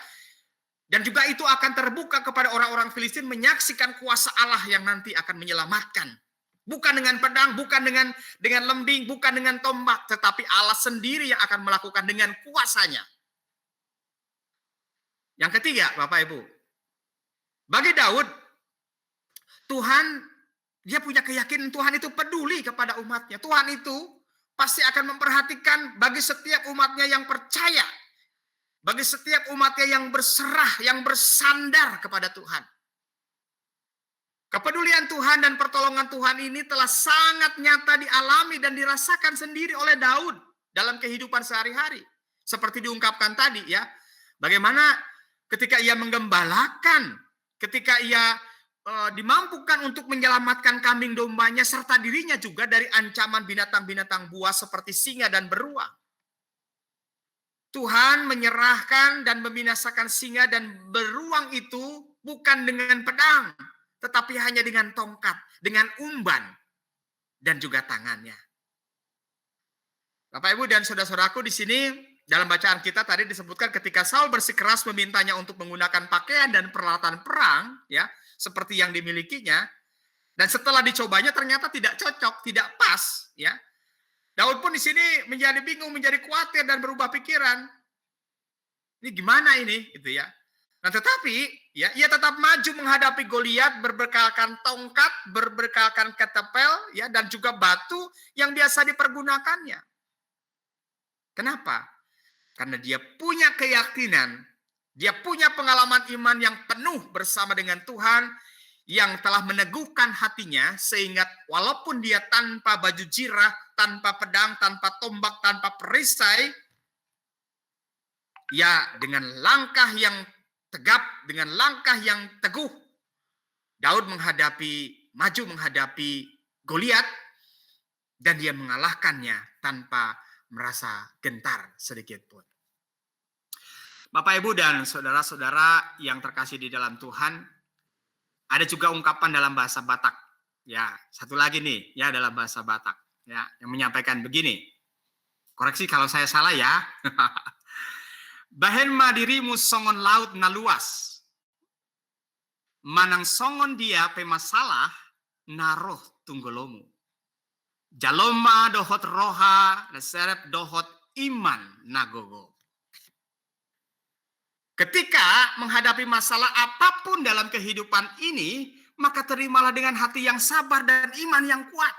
dan juga itu akan terbuka kepada orang-orang Filistin menyaksikan kuasa Allah yang nanti akan menyelamatkan. Bukan dengan pedang, bukan dengan lembing, bukan dengan tombak, tetapi Allah sendiri yang akan melakukan dengan kuasanya. Yang ketiga, Bapak Ibu, bagi Daud, Tuhan, dia punya keyakinan Tuhan itu peduli kepada umatnya. Tuhan itu pasti akan memperhatikan bagi setiap umatnya yang percaya, bagi setiap umatnya yang berserah, yang bersandar kepada Tuhan. Kepedulian Tuhan dan pertolongan Tuhan ini telah sangat nyata dialami dan dirasakan sendiri oleh Daud dalam kehidupan sehari-hari. Seperti diungkapkan tadi ya, bagaimana ketika ia menggembalakan, ketika ia dimampukan untuk menyelamatkan kambing dombanya serta dirinya juga dari ancaman binatang-binatang buas seperti singa dan beruang. Tuhan menyerahkan dan membinasakan singa dan beruang itu bukan dengan pedang, tetapi hanya dengan tongkat, dengan umban, dan juga tangannya. Bapak Ibu dan saudara-saudaraku, di sini dalam bacaan kita tadi disebutkan ketika Saul bersikeras memintanya untuk menggunakan pakaian dan peralatan perang, ya, seperti yang dimilikinya, dan setelah dicobanya ternyata tidak cocok, tidak pas, ya. Daud pun di sini menjadi bingung, menjadi khawatir dan berubah pikiran. Ini gimana ini, gitu ya. Nah, tetapi ya, ia tetap maju menghadapi Goliat berbekalkan tongkat, berbekalkan ketapel, ya, dan juga batu yang biasa dipergunakannya. Kenapa? Karena dia punya keyakinan, dia punya pengalaman iman yang penuh bersama dengan Tuhan yang telah meneguhkan hatinya sehingga walaupun dia tanpa baju jirah, tanpa pedang, tanpa tombak, tanpa perisai, ya dengan langkah yang tegap, dengan langkah yang teguh, Daud maju menghadapi Goliat dan dia mengalahkannya tanpa merasa gentar sedikit pun. Bapak, Ibu, dan saudara-saudara yang terkasih di dalam Tuhan, ada juga ungkapan dalam bahasa Batak. Ya, satu lagi nih, ya, dalam bahasa Batak, ya, yang menyampaikan begini. Koreksi kalau saya salah ya. Bahen ma dirimu songon laut na luas. Manang songon dia pemasalah naroh tunggolomu. Jaloma dohot roha naserep dohot iman nagogo. Ketika menghadapi masalah apapun dalam kehidupan ini, maka terimalah dengan hati yang sabar dan iman yang kuat.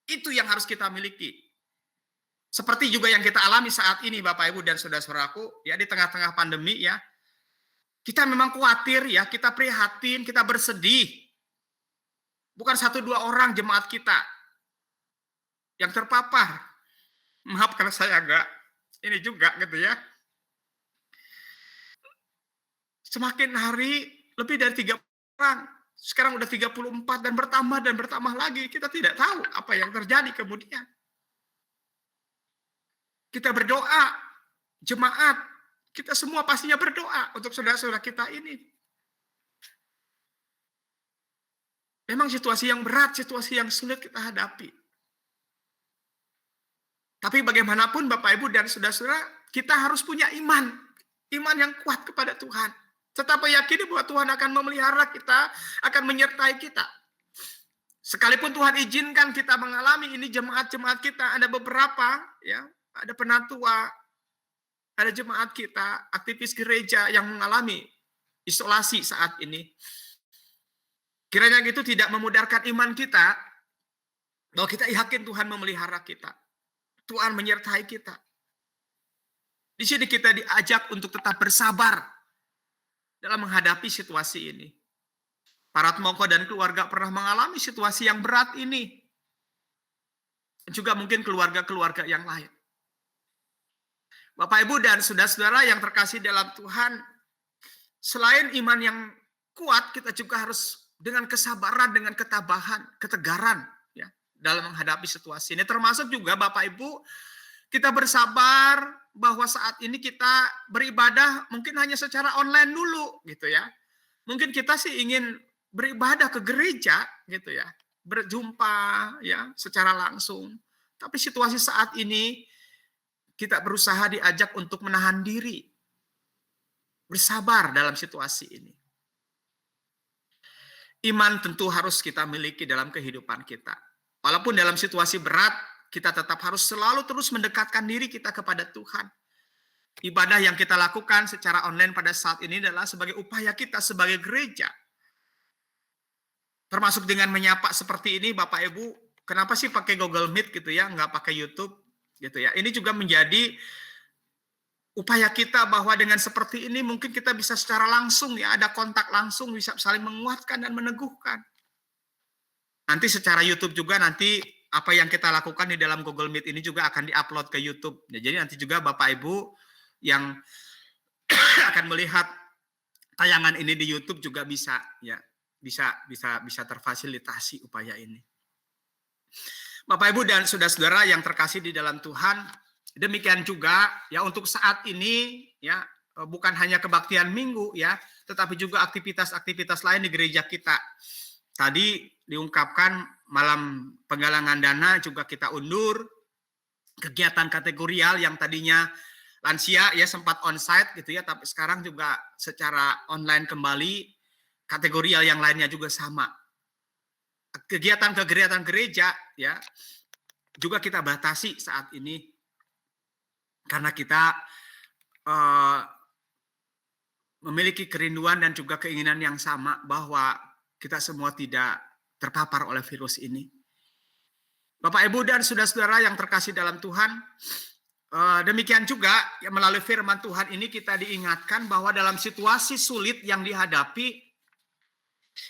Itu yang harus kita miliki. Seperti juga yang kita alami saat ini, Bapak, Ibu, dan saudara-saudaraku, ya, di tengah-tengah pandemi, ya, kita memang khawatir, ya, kita prihatin, kita bersedih. Bukan 1-2 orang jemaat kita yang terpapar. Maaf kalau saya agak ini juga gitu ya. Semakin hari lebih dari 3 orang. Sekarang udah 34 dan bertambah lagi. Kita tidak tahu apa yang terjadi kemudian. Kita berdoa, jemaat, kita semua pastinya berdoa untuk saudara-saudara kita ini. Memang situasi yang berat, situasi yang sulit kita hadapi. Tapi bagaimanapun Bapak, Ibu, dan saudara-saudara, kita harus punya iman. Iman yang kuat kepada Tuhan. Tetap meyakini bahwa Tuhan akan memelihara kita, akan menyertai kita. Sekalipun Tuhan izinkan kita mengalami ini, jemaat-jemaat kita, ada beberapa, ya, ada penatua, ada jemaat kita, aktivis gereja yang mengalami isolasi saat ini. Kiranya gitu tidak memudarkan iman kita, Bahwa kita yakin Tuhan memelihara kita. Tuhan menyertai kita. Di sini kita diajak untuk tetap bersabar dalam menghadapi situasi ini. Para Moko dan keluarga pernah mengalami situasi yang berat ini. Juga mungkin keluarga-keluarga yang lain. Bapak, Ibu, dan saudara-saudara yang terkasih dalam Tuhan, selain iman yang kuat, kita juga harus dengan kesabaran, dengan ketabahan, ketegaran ya, dalam menghadapi situasi ini. Termasuk juga Bapak Ibu, kita bersabar bahwa saat ini kita beribadah mungkin hanya secara online dulu gitu ya. Mungkin kita sih ingin beribadah ke gereja gitu ya, berjumpa ya secara langsung. Tapi situasi saat ini kita berusaha diajak untuk menahan diri, bersabar dalam situasi ini. Iman tentu harus kita miliki dalam kehidupan kita. Walaupun dalam situasi berat, kita tetap harus selalu terus mendekatkan diri kita kepada Tuhan. Ibadah yang kita lakukan secara online pada saat ini adalah sebagai upaya kita sebagai gereja. Termasuk dengan menyapa seperti ini, Bapak Ibu, kenapa sih pakai Google Meet gitu ya, nggak pakai YouTube gitu ya. Ini juga menjadi upaya kita bahwa dengan seperti ini mungkin kita bisa secara langsung ya, ada kontak langsung, bisa saling menguatkan dan meneguhkan. Nanti secara YouTube juga nanti apa yang kita lakukan di dalam Google Meet ini juga akan diupload ke YouTube. Ya, jadi nanti juga Bapak Ibu yang akan melihat tayangan ini di YouTube juga bisa ya, bisa terfasilitasi upaya ini. Bapak Ibu dan saudara-saudara yang terkasih di dalam Tuhan, demikian juga ya untuk saat ini ya bukan hanya kebaktian minggu ya, tetapi juga aktivitas-aktivitas lain di gereja kita. Tadi diungkapkan malam penggalangan dana juga kita undur, kegiatan kategorial yang tadinya lansia ya sempat onsite gitu ya, tapi sekarang juga secara online kembali, kategorial yang lainnya juga sama. Kegiatan-kegiatan gereja ya juga kita batasi saat ini karena kita memiliki kerinduan dan juga keinginan yang sama bahwa kita semua tidak terpapar oleh virus ini. Bapak, Ibu, dan saudara-saudara yang terkasih dalam Tuhan, demikian juga ya, melalui firman Tuhan ini kita diingatkan bahwa dalam situasi sulit yang dihadapi,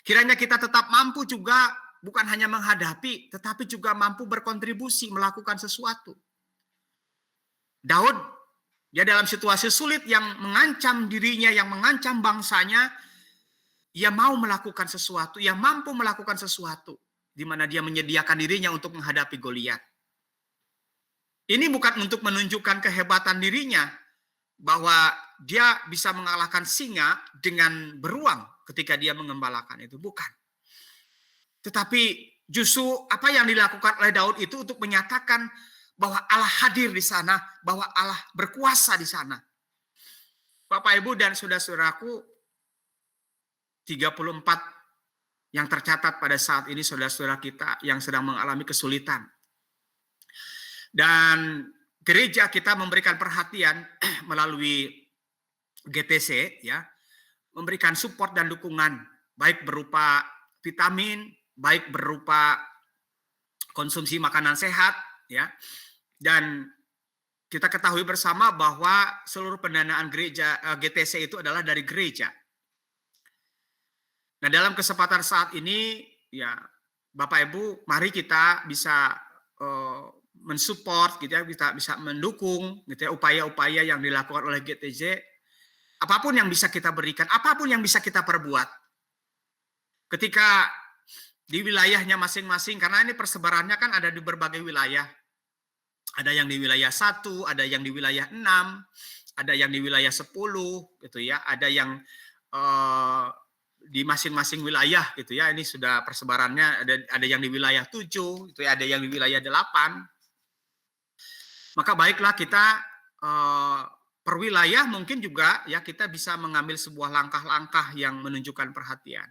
kiranya kita tetap mampu juga bukan hanya menghadapi, tetapi juga mampu berkontribusi melakukan sesuatu. Daud, ya dalam situasi sulit yang mengancam dirinya, yang mengancam bangsanya, ia mau melakukan sesuatu, ia mampu melakukan sesuatu, di mana dia menyediakan dirinya untuk menghadapi Goliat. Ini bukan untuk menunjukkan kehebatan dirinya, bahwa dia bisa mengalahkan singa dengan beruang ketika dia mengembalakan itu, bukan. Tetapi justru apa yang dilakukan oleh Daud itu untuk menyatakan bahwa Allah hadir di sana, bahwa Allah berkuasa di sana. Bapak, Ibu, dan saudara-saudaraku, 34 yang tercatat pada saat ini saudara-saudara kita yang sedang mengalami kesulitan. Dan gereja kita memberikan perhatian melalui GTC ya, memberikan support dan dukungan baik berupa vitamin, baik berupa konsumsi makanan sehat ya. Dan kita ketahui bersama bahwa seluruh pendanaan gereja GTC itu adalah dari gereja. Nah, dalam kesempatan saat ini ya Bapak Ibu, mari kita bisa mensupport gitu ya, bisa mendukung gitu ya upaya-upaya yang dilakukan oleh GTC. Apapun yang bisa kita berikan, apapun yang bisa kita perbuat. Ketika di wilayahnya masing-masing, karena ini persebarannya kan ada di berbagai wilayah. Ada yang di wilayah 1, ada yang di wilayah 6, ada yang di wilayah 10 gitu ya, ada yang di masing-masing wilayah gitu ya. Ini sudah persebarannya, ada yang di wilayah 7 gitu ya, ada yang di wilayah 8. Maka baiklah kita per wilayah mungkin juga ya kita bisa mengambil sebuah langkah-langkah yang menunjukkan perhatian.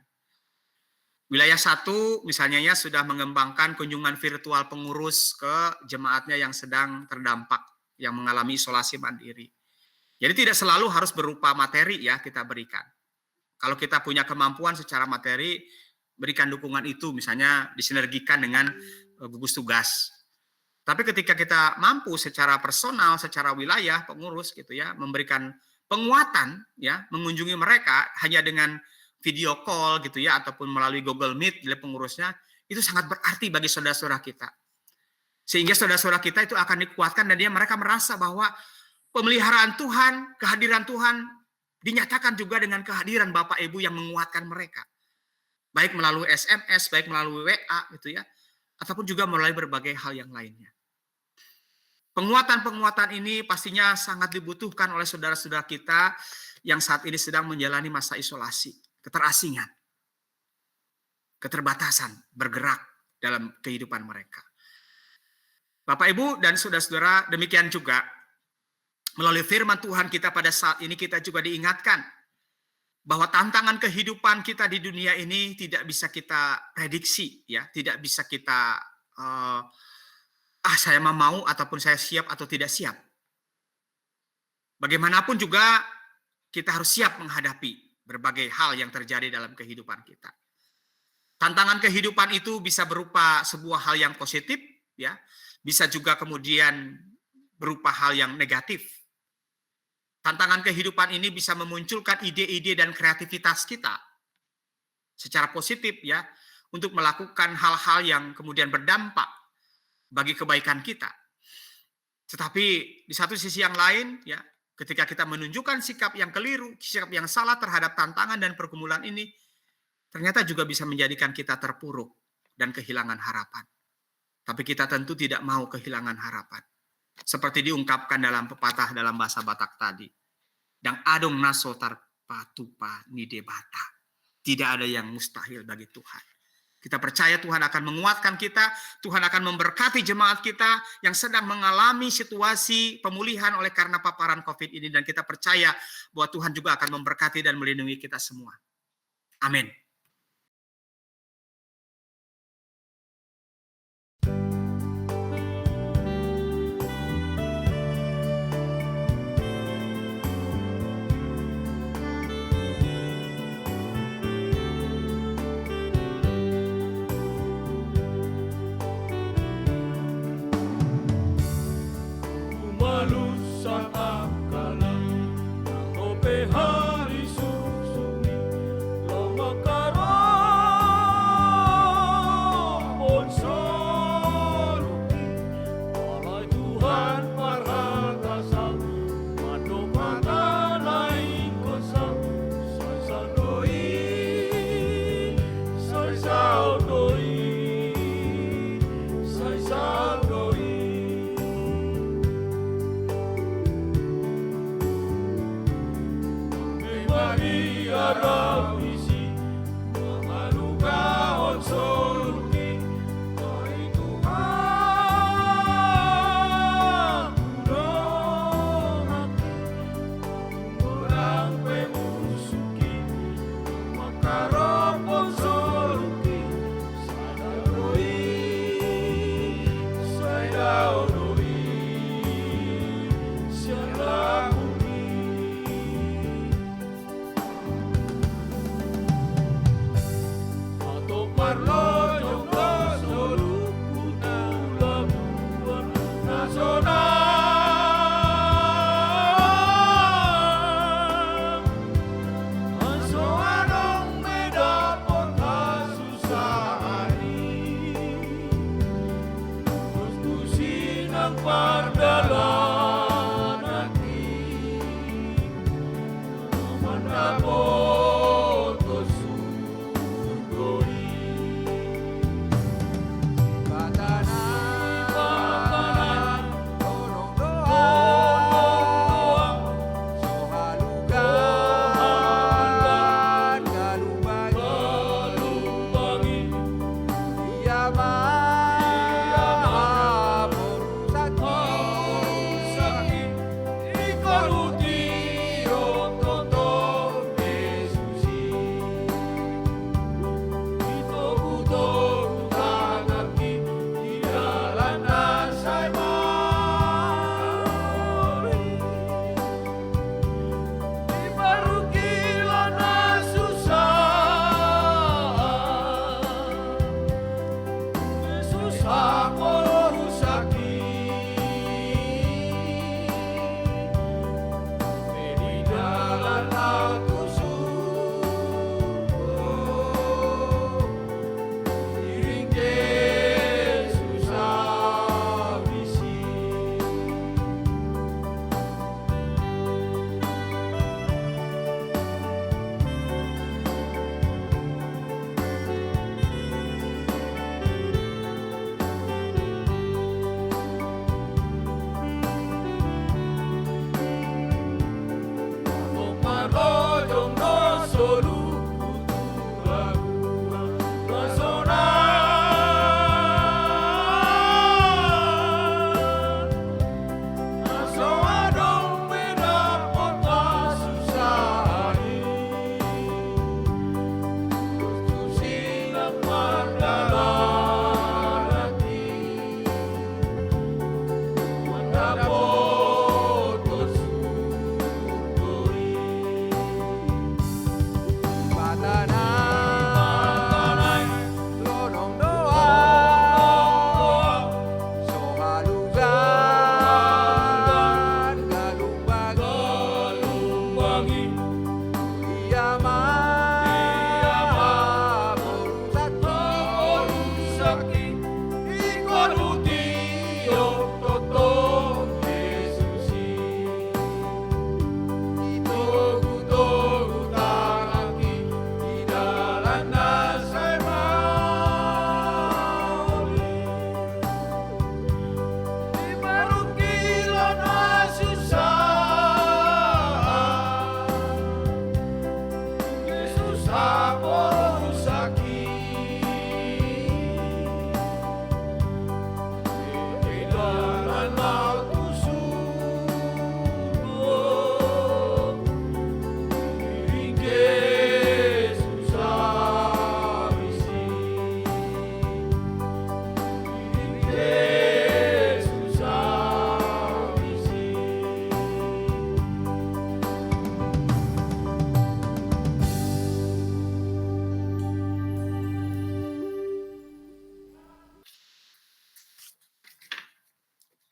Wilayah 1 misalnya ya sudah mengembangkan kunjungan virtual pengurus ke jemaatnya yang sedang terdampak, yang mengalami isolasi mandiri. Jadi tidak selalu harus berupa materi ya kita berikan. Kalau kita punya kemampuan secara materi, berikan dukungan itu misalnya disinergikan dengan gugus tugas. Tapi ketika kita mampu secara personal, secara wilayah, pengurus gitu ya, memberikan penguatan ya, mengunjungi mereka hanya dengan video call gitu ya, ataupun melalui Google Meet oleh pengurusnya, itu sangat berarti bagi saudara-saudara kita. Sehingga saudara-saudara kita itu akan dikuatkan dan mereka merasa bahwa pemeliharaan Tuhan, kehadiran Tuhan dinyatakan juga dengan kehadiran Bapak Ibu yang menguatkan mereka. Baik melalui SMS, baik melalui WA gitu ya, ataupun juga melalui berbagai hal yang lainnya. Penguatan-penguatan ini pastinya sangat dibutuhkan oleh saudara-saudara kita yang saat ini sedang menjalani masa isolasi, keterasingan, keterbatasan bergerak dalam kehidupan mereka. Bapak Ibu dan saudara-saudara, demikian juga melalui firman Tuhan kita pada saat ini kita juga diingatkan bahwa tantangan kehidupan kita di dunia ini tidak bisa kita prediksi, ya, tidak bisa kita saya mau ataupun saya siap atau tidak siap. Bagaimanapun juga kita harus siap menghadapi berbagai hal yang terjadi dalam kehidupan kita. Tantangan kehidupan itu bisa berupa sebuah hal yang positif, ya, bisa juga kemudian berupa hal yang negatif. Tantangan kehidupan ini bisa memunculkan ide-ide dan kreativitas kita secara positif, ya, untuk melakukan hal-hal yang kemudian berdampak bagi kebaikan kita. Tetapi di satu sisi yang lain, ya, ketika kita menunjukkan sikap yang keliru, sikap yang salah terhadap tantangan dan pergumulan ini, ternyata juga bisa menjadikan kita terpuruk dan kehilangan harapan. Tapi kita tentu tidak mau kehilangan harapan. Seperti diungkapkan dalam pepatah dalam bahasa Batak tadi. Yang adong naso tarpa tupa nide bata. Tidak ada yang mustahil bagi Tuhan. Kita percaya Tuhan akan menguatkan kita, Tuhan akan memberkati jemaat kita yang sedang mengalami situasi pemulihan oleh karena paparan COVID ini. Dan kita percaya bahwa Tuhan juga akan memberkati dan melindungi kita semua. Amin.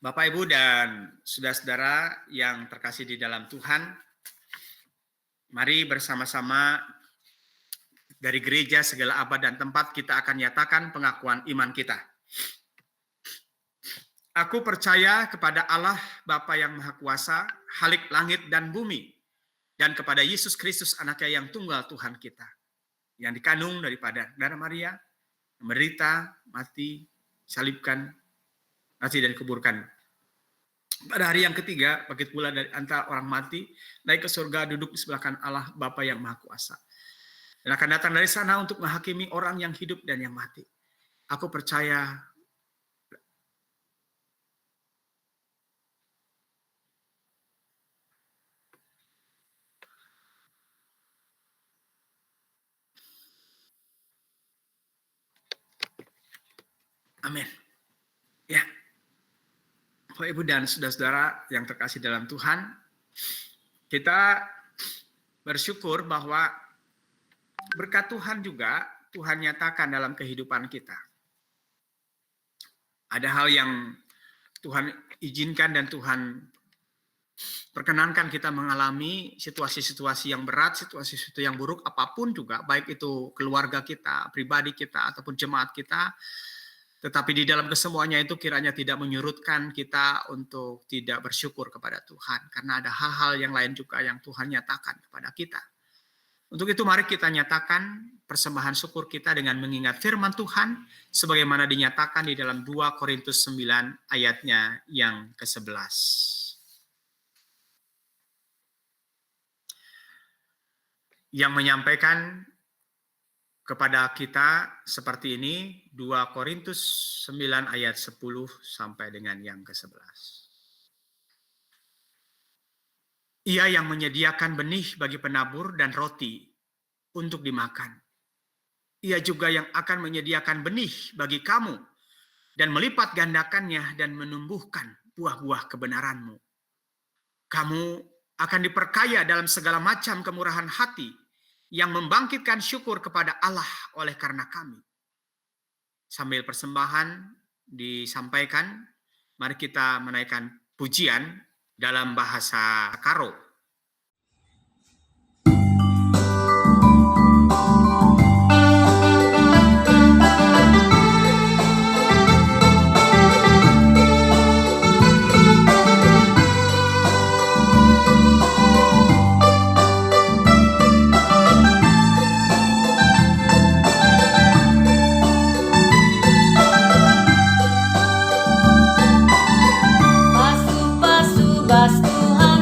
Bapak, Ibu, dan saudara-saudara yang terkasih di dalam Tuhan, mari bersama-sama dari gereja segala abad dan tempat kita akan nyatakan pengakuan iman kita. Aku percaya kepada Allah Bapa yang Maha Kuasa, Khalik langit dan bumi, dan kepada Yesus Kristus anaknya yang tunggal Tuhan kita, yang dikandung daripada darah Maria, menderita, mati, salibkan, mati dan kuburkan. Pada hari yang ketiga, bangkit pula dari antara orang mati, naik ke surga, duduk di sebelah kanan Allah Bapa yang Maha Kuasa. Dan akan datang dari sana untuk menghakimi orang yang hidup dan yang mati. Aku percaya amin. Ya. Bapak, Ibu, dan saudara-saudara yang terkasih dalam Tuhan, kita bersyukur bahwa berkat Tuhan juga Tuhan nyatakan dalam kehidupan kita. Ada hal yang Tuhan izinkan dan Tuhan perkenankan kita mengalami situasi-situasi yang berat, situasi-situasi yang buruk, apapun juga, baik itu keluarga kita, pribadi kita, ataupun jemaat kita. Tetapi di dalam kesemuanya itu kiranya tidak menyurutkan kita untuk tidak bersyukur kepada Tuhan. Karena ada hal-hal yang lain juga yang Tuhan nyatakan kepada kita. Untuk itu mari kita nyatakan persembahan syukur kita dengan mengingat firman Tuhan. Sebagaimana dinyatakan di dalam 2 Korintus 9 ayatnya yang ke-11. Yang menyampaikan kepada kita seperti ini, 2 Korintus 9 ayat 10 sampai dengan yang ke-11. Ia yang menyediakan benih bagi penabur dan roti untuk dimakan. Ia juga yang akan menyediakan benih bagi kamu dan melipat gandakannya dan menumbuhkan buah-buah kebenaranmu. Kamu akan diperkaya dalam segala macam kemurahan hati yang membangkitkan syukur kepada Allah oleh karena kami. Sambil persembahan disampaikan, mari kita menaikkan pujian dalam bahasa Karo. Pasu-pasu bas Tuhan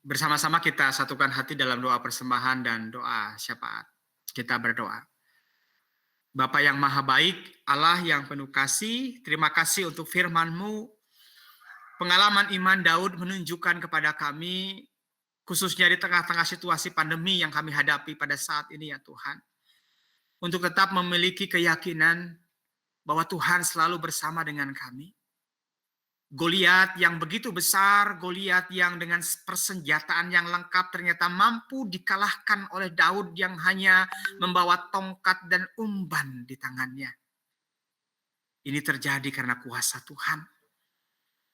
bersama-sama kita satukan hati dalam doa persembahan dan doa syafaat. Kita berdoa. Bapa yang maha baik, Allah yang penuh kasih, terima kasih untuk firman-Mu. Pengalaman iman Daud menunjukkan kepada kami, khususnya di tengah-tengah situasi pandemi yang kami hadapi pada saat ini ya Tuhan. Untuk tetap memiliki keyakinan bahwa Tuhan selalu bersama dengan kami. Goliat yang begitu besar, Goliat yang dengan persenjataan yang lengkap ternyata mampu dikalahkan oleh Daud yang hanya membawa tongkat dan umban di tangannya. Ini terjadi karena kuasa Tuhan.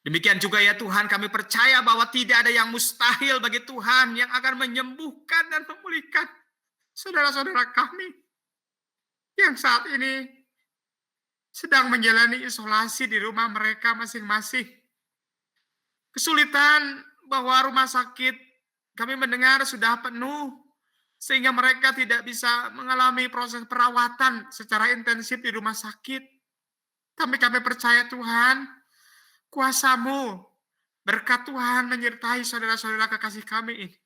Demikian juga ya Tuhan, kami percaya bahwa tidak ada yang mustahil bagi Tuhan yang akan menyembuhkan dan memulihkan saudara-saudara kami yang saat ini sedang menjalani isolasi di rumah mereka masing-masing. Kesulitan bahwa rumah sakit kami mendengar sudah penuh, sehingga mereka tidak bisa mengalami proses perawatan secara intensif di rumah sakit. Tapi kami percaya Tuhan, kuasa-Mu, berkat Tuhan menyertai saudara-saudara kekasih kami ini.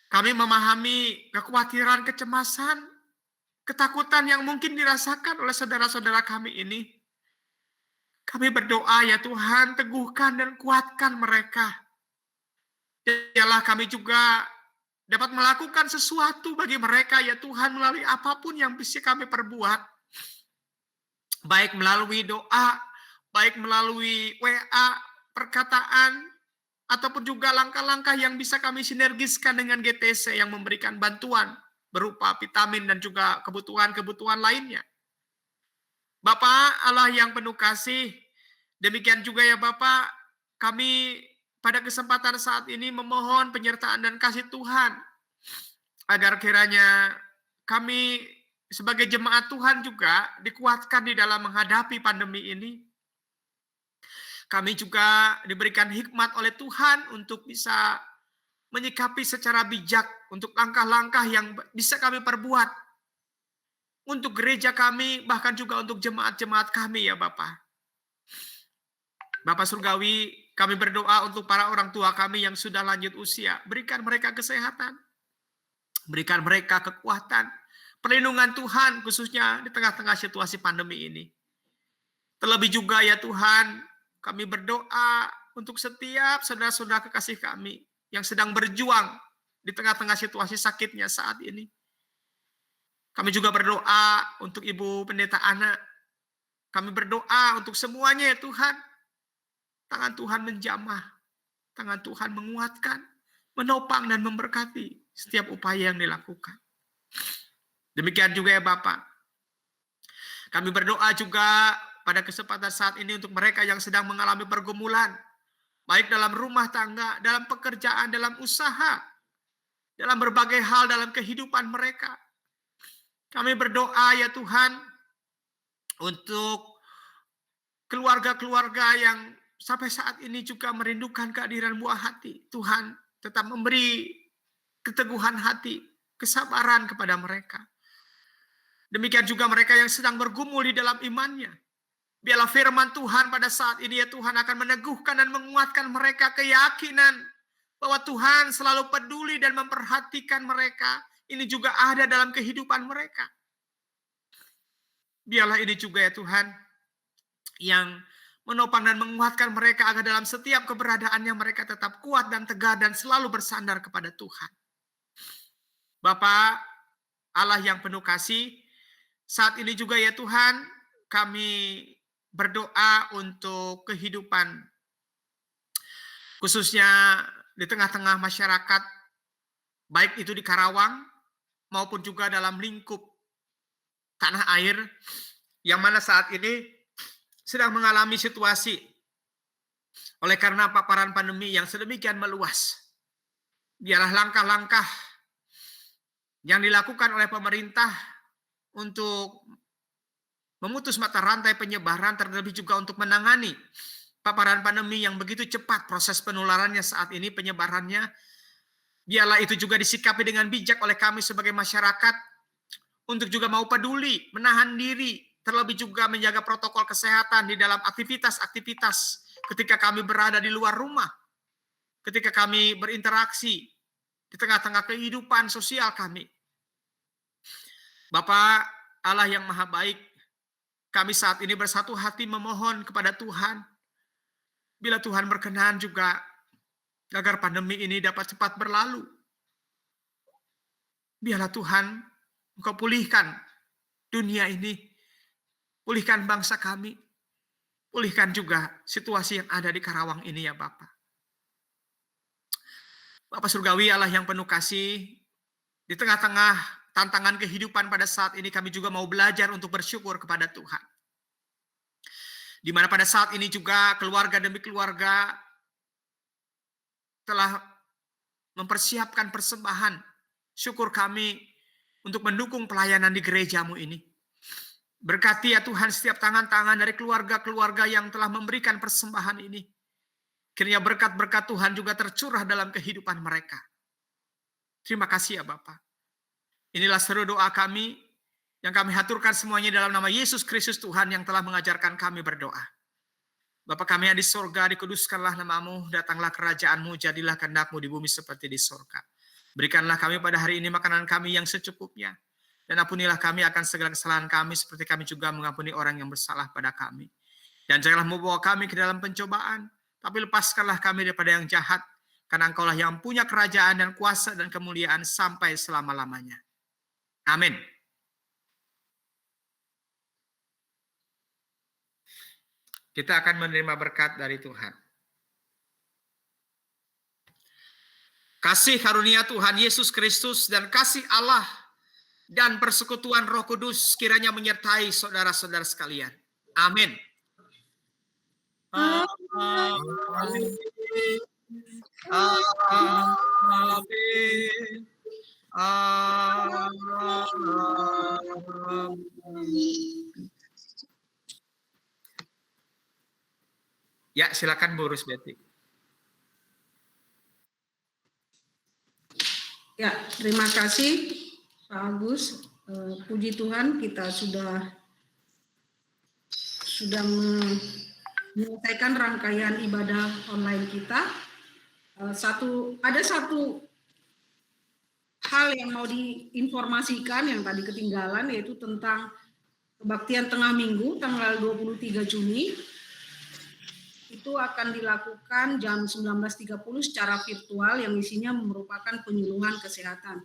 Kami memahami kekhawatiran, kecemasan, ketakutan yang mungkin dirasakan oleh saudara-saudara kami ini. Kami berdoa ya Tuhan, teguhkan dan kuatkan mereka. Biarlah kami juga dapat melakukan sesuatu bagi mereka ya Tuhan melalui apapun yang bisa kami perbuat. Baik melalui doa, baik melalui WA, perkataan, ataupun juga langkah-langkah yang bisa kami sinergiskan dengan GTC yang memberikan bantuan berupa vitamin dan juga kebutuhan-kebutuhan lainnya. Bapa Allah yang penuh kasih, demikian juga ya Bapa, kami pada kesempatan saat ini memohon penyertaan dan kasih Tuhan, agar kiranya kami sebagai jemaat Tuhan juga dikuatkan di dalam menghadapi pandemi ini. Kami juga diberikan hikmat oleh Tuhan untuk bisa menyikapi secara bijak untuk langkah-langkah yang bisa kami perbuat untuk gereja kami, bahkan juga untuk jemaat-jemaat kami ya Bapak. Bapak Surgawi, kami berdoa untuk para orang tua kami yang sudah lanjut usia. Berikan mereka kesehatan, berikan mereka kekuatan, perlindungan Tuhan khususnya di tengah-tengah situasi pandemi ini. Terlebih juga ya Tuhan, kami berdoa untuk setiap saudara-saudara kekasih kami yang sedang berjuang di tengah-tengah situasi sakitnya saat ini. Kami juga berdoa untuk Ibu Pendeta Ana. Kami berdoa untuk semuanya ya Tuhan. Tangan Tuhan menjamah, tangan Tuhan menguatkan, menopang dan memberkati setiap upaya yang dilakukan. Demikian juga ya Bapak. Kami berdoa juga pada kesempatan saat ini untuk mereka yang sedang mengalami pergumulan, baik dalam rumah tangga, dalam pekerjaan, dalam usaha, dalam berbagai hal dalam kehidupan mereka. Kami berdoa ya Tuhan untuk keluarga-keluarga yang sampai saat ini juga merindukan kehadiran buah hati. Tuhan tetap memberi keteguhan hati, kesabaran kepada mereka. Demikian juga mereka yang sedang bergumul di dalam imannya. Biarlah firman Tuhan pada saat ini ya Tuhan akan meneguhkan dan menguatkan mereka keyakinan bahwa Tuhan selalu peduli dan memperhatikan mereka. Ini juga ada dalam kehidupan mereka. Biarlah ini juga ya Tuhan yang menopang dan menguatkan mereka agar dalam setiap keberadaannya mereka tetap kuat dan tegar dan selalu bersandar kepada Tuhan. Bapa Allah yang penuh kasih, saat ini juga ya Tuhan kami berdoa untuk kehidupan khususnya di tengah-tengah masyarakat, baik itu di Karawang maupun juga dalam lingkup tanah air yang mana saat ini sedang mengalami situasi oleh karena paparan pandemi yang sedemikian meluas. Biarlah langkah-langkah yang dilakukan oleh pemerintah untuk memutus mata rantai penyebaran, terlebih juga untuk menangani paparan pandemi yang begitu cepat proses penularannya saat ini, penyebarannya. Biarlah itu juga disikapi dengan bijak oleh kami sebagai masyarakat untuk juga mau peduli, menahan diri, terlebih juga menjaga protokol kesehatan di dalam aktivitas-aktivitas ketika kami berada di luar rumah. ketika kami berinteraksi di tengah-tengah kehidupan sosial kami. Bapa Allah yang maha baik, kami saat ini bersatu hati memohon kepada Tuhan, bila Tuhan berkenan juga agar pandemi ini dapat cepat berlalu. Biarlah Tuhan, Engkau pulihkan dunia ini, pulihkan bangsa kami, pulihkan juga situasi yang ada di Karawang ini ya Bapa. Bapa Surgawi, Allah yang penuh kasih, di tengah-tengah tantangan kehidupan pada saat ini kami juga mau belajar untuk bersyukur kepada Tuhan. Di mana pada saat ini juga keluarga demi keluarga telah mempersiapkan persembahan syukur kami untuk mendukung pelayanan di gerejamu ini. Berkati ya Tuhan setiap tangan-tangan dari keluarga-keluarga yang telah memberikan persembahan ini. Kiranya berkat-berkat Tuhan juga tercurah dalam kehidupan mereka. Terima kasih ya Bapa. Inilah seru doa kami yang kami haturkan semuanya dalam nama Yesus Kristus Tuhan yang telah mengajarkan kami berdoa. Bapa kami yang di sorga, dikuduskanlah namamu, datanglah kerajaanmu, jadilah kehendak-mu di bumi seperti di sorga. Berikanlah kami pada hari ini makanan kami yang secukupnya. Dan ampunilah kami akan segala kesalahan kami seperti kami juga mengampuni orang yang bersalah pada kami. Dan janganlah membawa kami ke dalam pencobaan, tapi lepaskanlah kami daripada yang jahat, karena Engkaulah yang punya kerajaan dan kuasa dan kemuliaan sampai selama-lamanya. Amin. Kita akan menerima berkat dari Tuhan. Kasih karunia Tuhan Yesus Kristus dan kasih Allah dan persekutuan Roh Kudus kiranya menyertai saudara-saudara sekalian. Amin. Amin. Amin. Ya, silakan Bu Rusbeti. Ya, terima kasih Pak Agus. Puji Tuhan kita sudah menyelesaikan rangkaian ibadah online kita. Ada satu hal yang mau diinformasikan yang tadi ketinggalan, yaitu tentang kebaktian tengah minggu tanggal 23 Juni. Itu akan dilakukan jam 19.30 secara virtual yang isinya merupakan penyuluhan kesehatan.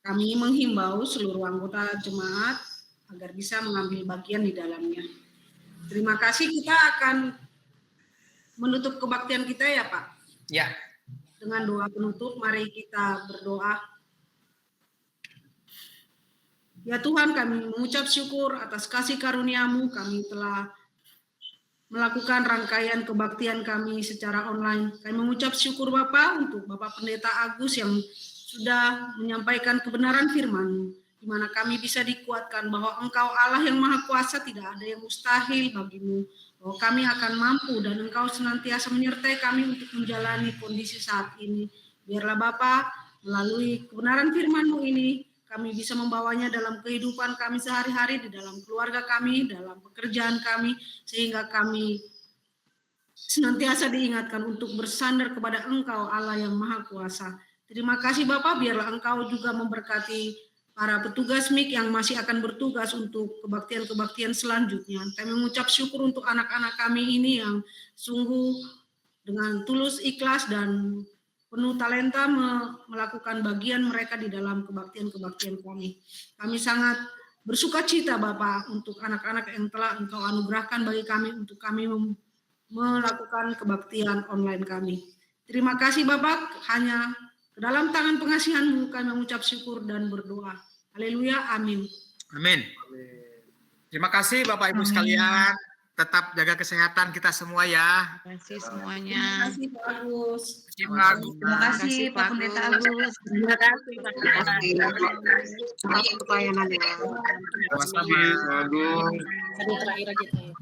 Kami menghimbau seluruh anggota jemaat agar bisa mengambil bagian di dalamnya. Terima kasih, kita akan menutup kebaktian kita ya Pak. Ya. Dengan doa penutup, mari kita berdoa. Ya Tuhan, kami mengucap syukur atas kasih karunia-Mu, kami telah melakukan rangkaian kebaktian kami secara online. Kami mengucap syukur Bapak untuk Bapak Pendeta Agus yang sudah menyampaikan kebenaran firman-Mu, di mana kami bisa dikuatkan bahwa Engkau Allah yang Maha Kuasa, tidak ada yang mustahil bagimu, bahwa kami akan mampu dan Engkau senantiasa menyertai kami untuk menjalani kondisi saat ini. Biarlah Bapak melalui kebenaran firman-Mu ini, kami bisa membawanya dalam kehidupan kami sehari-hari, di dalam keluarga kami, dalam pekerjaan kami, sehingga kami senantiasa diingatkan untuk bersandar kepada Engkau Allah yang Maha Kuasa. Terima kasih Bapak, biarlah Engkau juga memberkati para petugas MIK yang masih akan bertugas untuk kebaktian-kebaktian selanjutnya. Kami mengucap syukur untuk anak-anak kami ini yang sungguh dengan tulus, ikhlas, dan penuh talenta melakukan bagian mereka di dalam kebaktian-kebaktian kami. Kami sangat bersuka cita Bapak untuk anak-anak yang telah Engkau anugerahkan bagi kami untuk kami melakukan kebaktian online kami. Terima kasih Bapak, hanya ke dalam tangan pengasihan-Mu kami mengucap syukur dan berdoa. Haleluya, amin. Amin. Terima kasih Bapak Ibu sekalian. Tetap jaga kesehatan kita semua ya. Terima kasih semuanya. Terima kasih Pak Agus. Terima kasih Pak Pendeta Agus. Terima kasih Pak Sama-sama. Terakhir aja saya.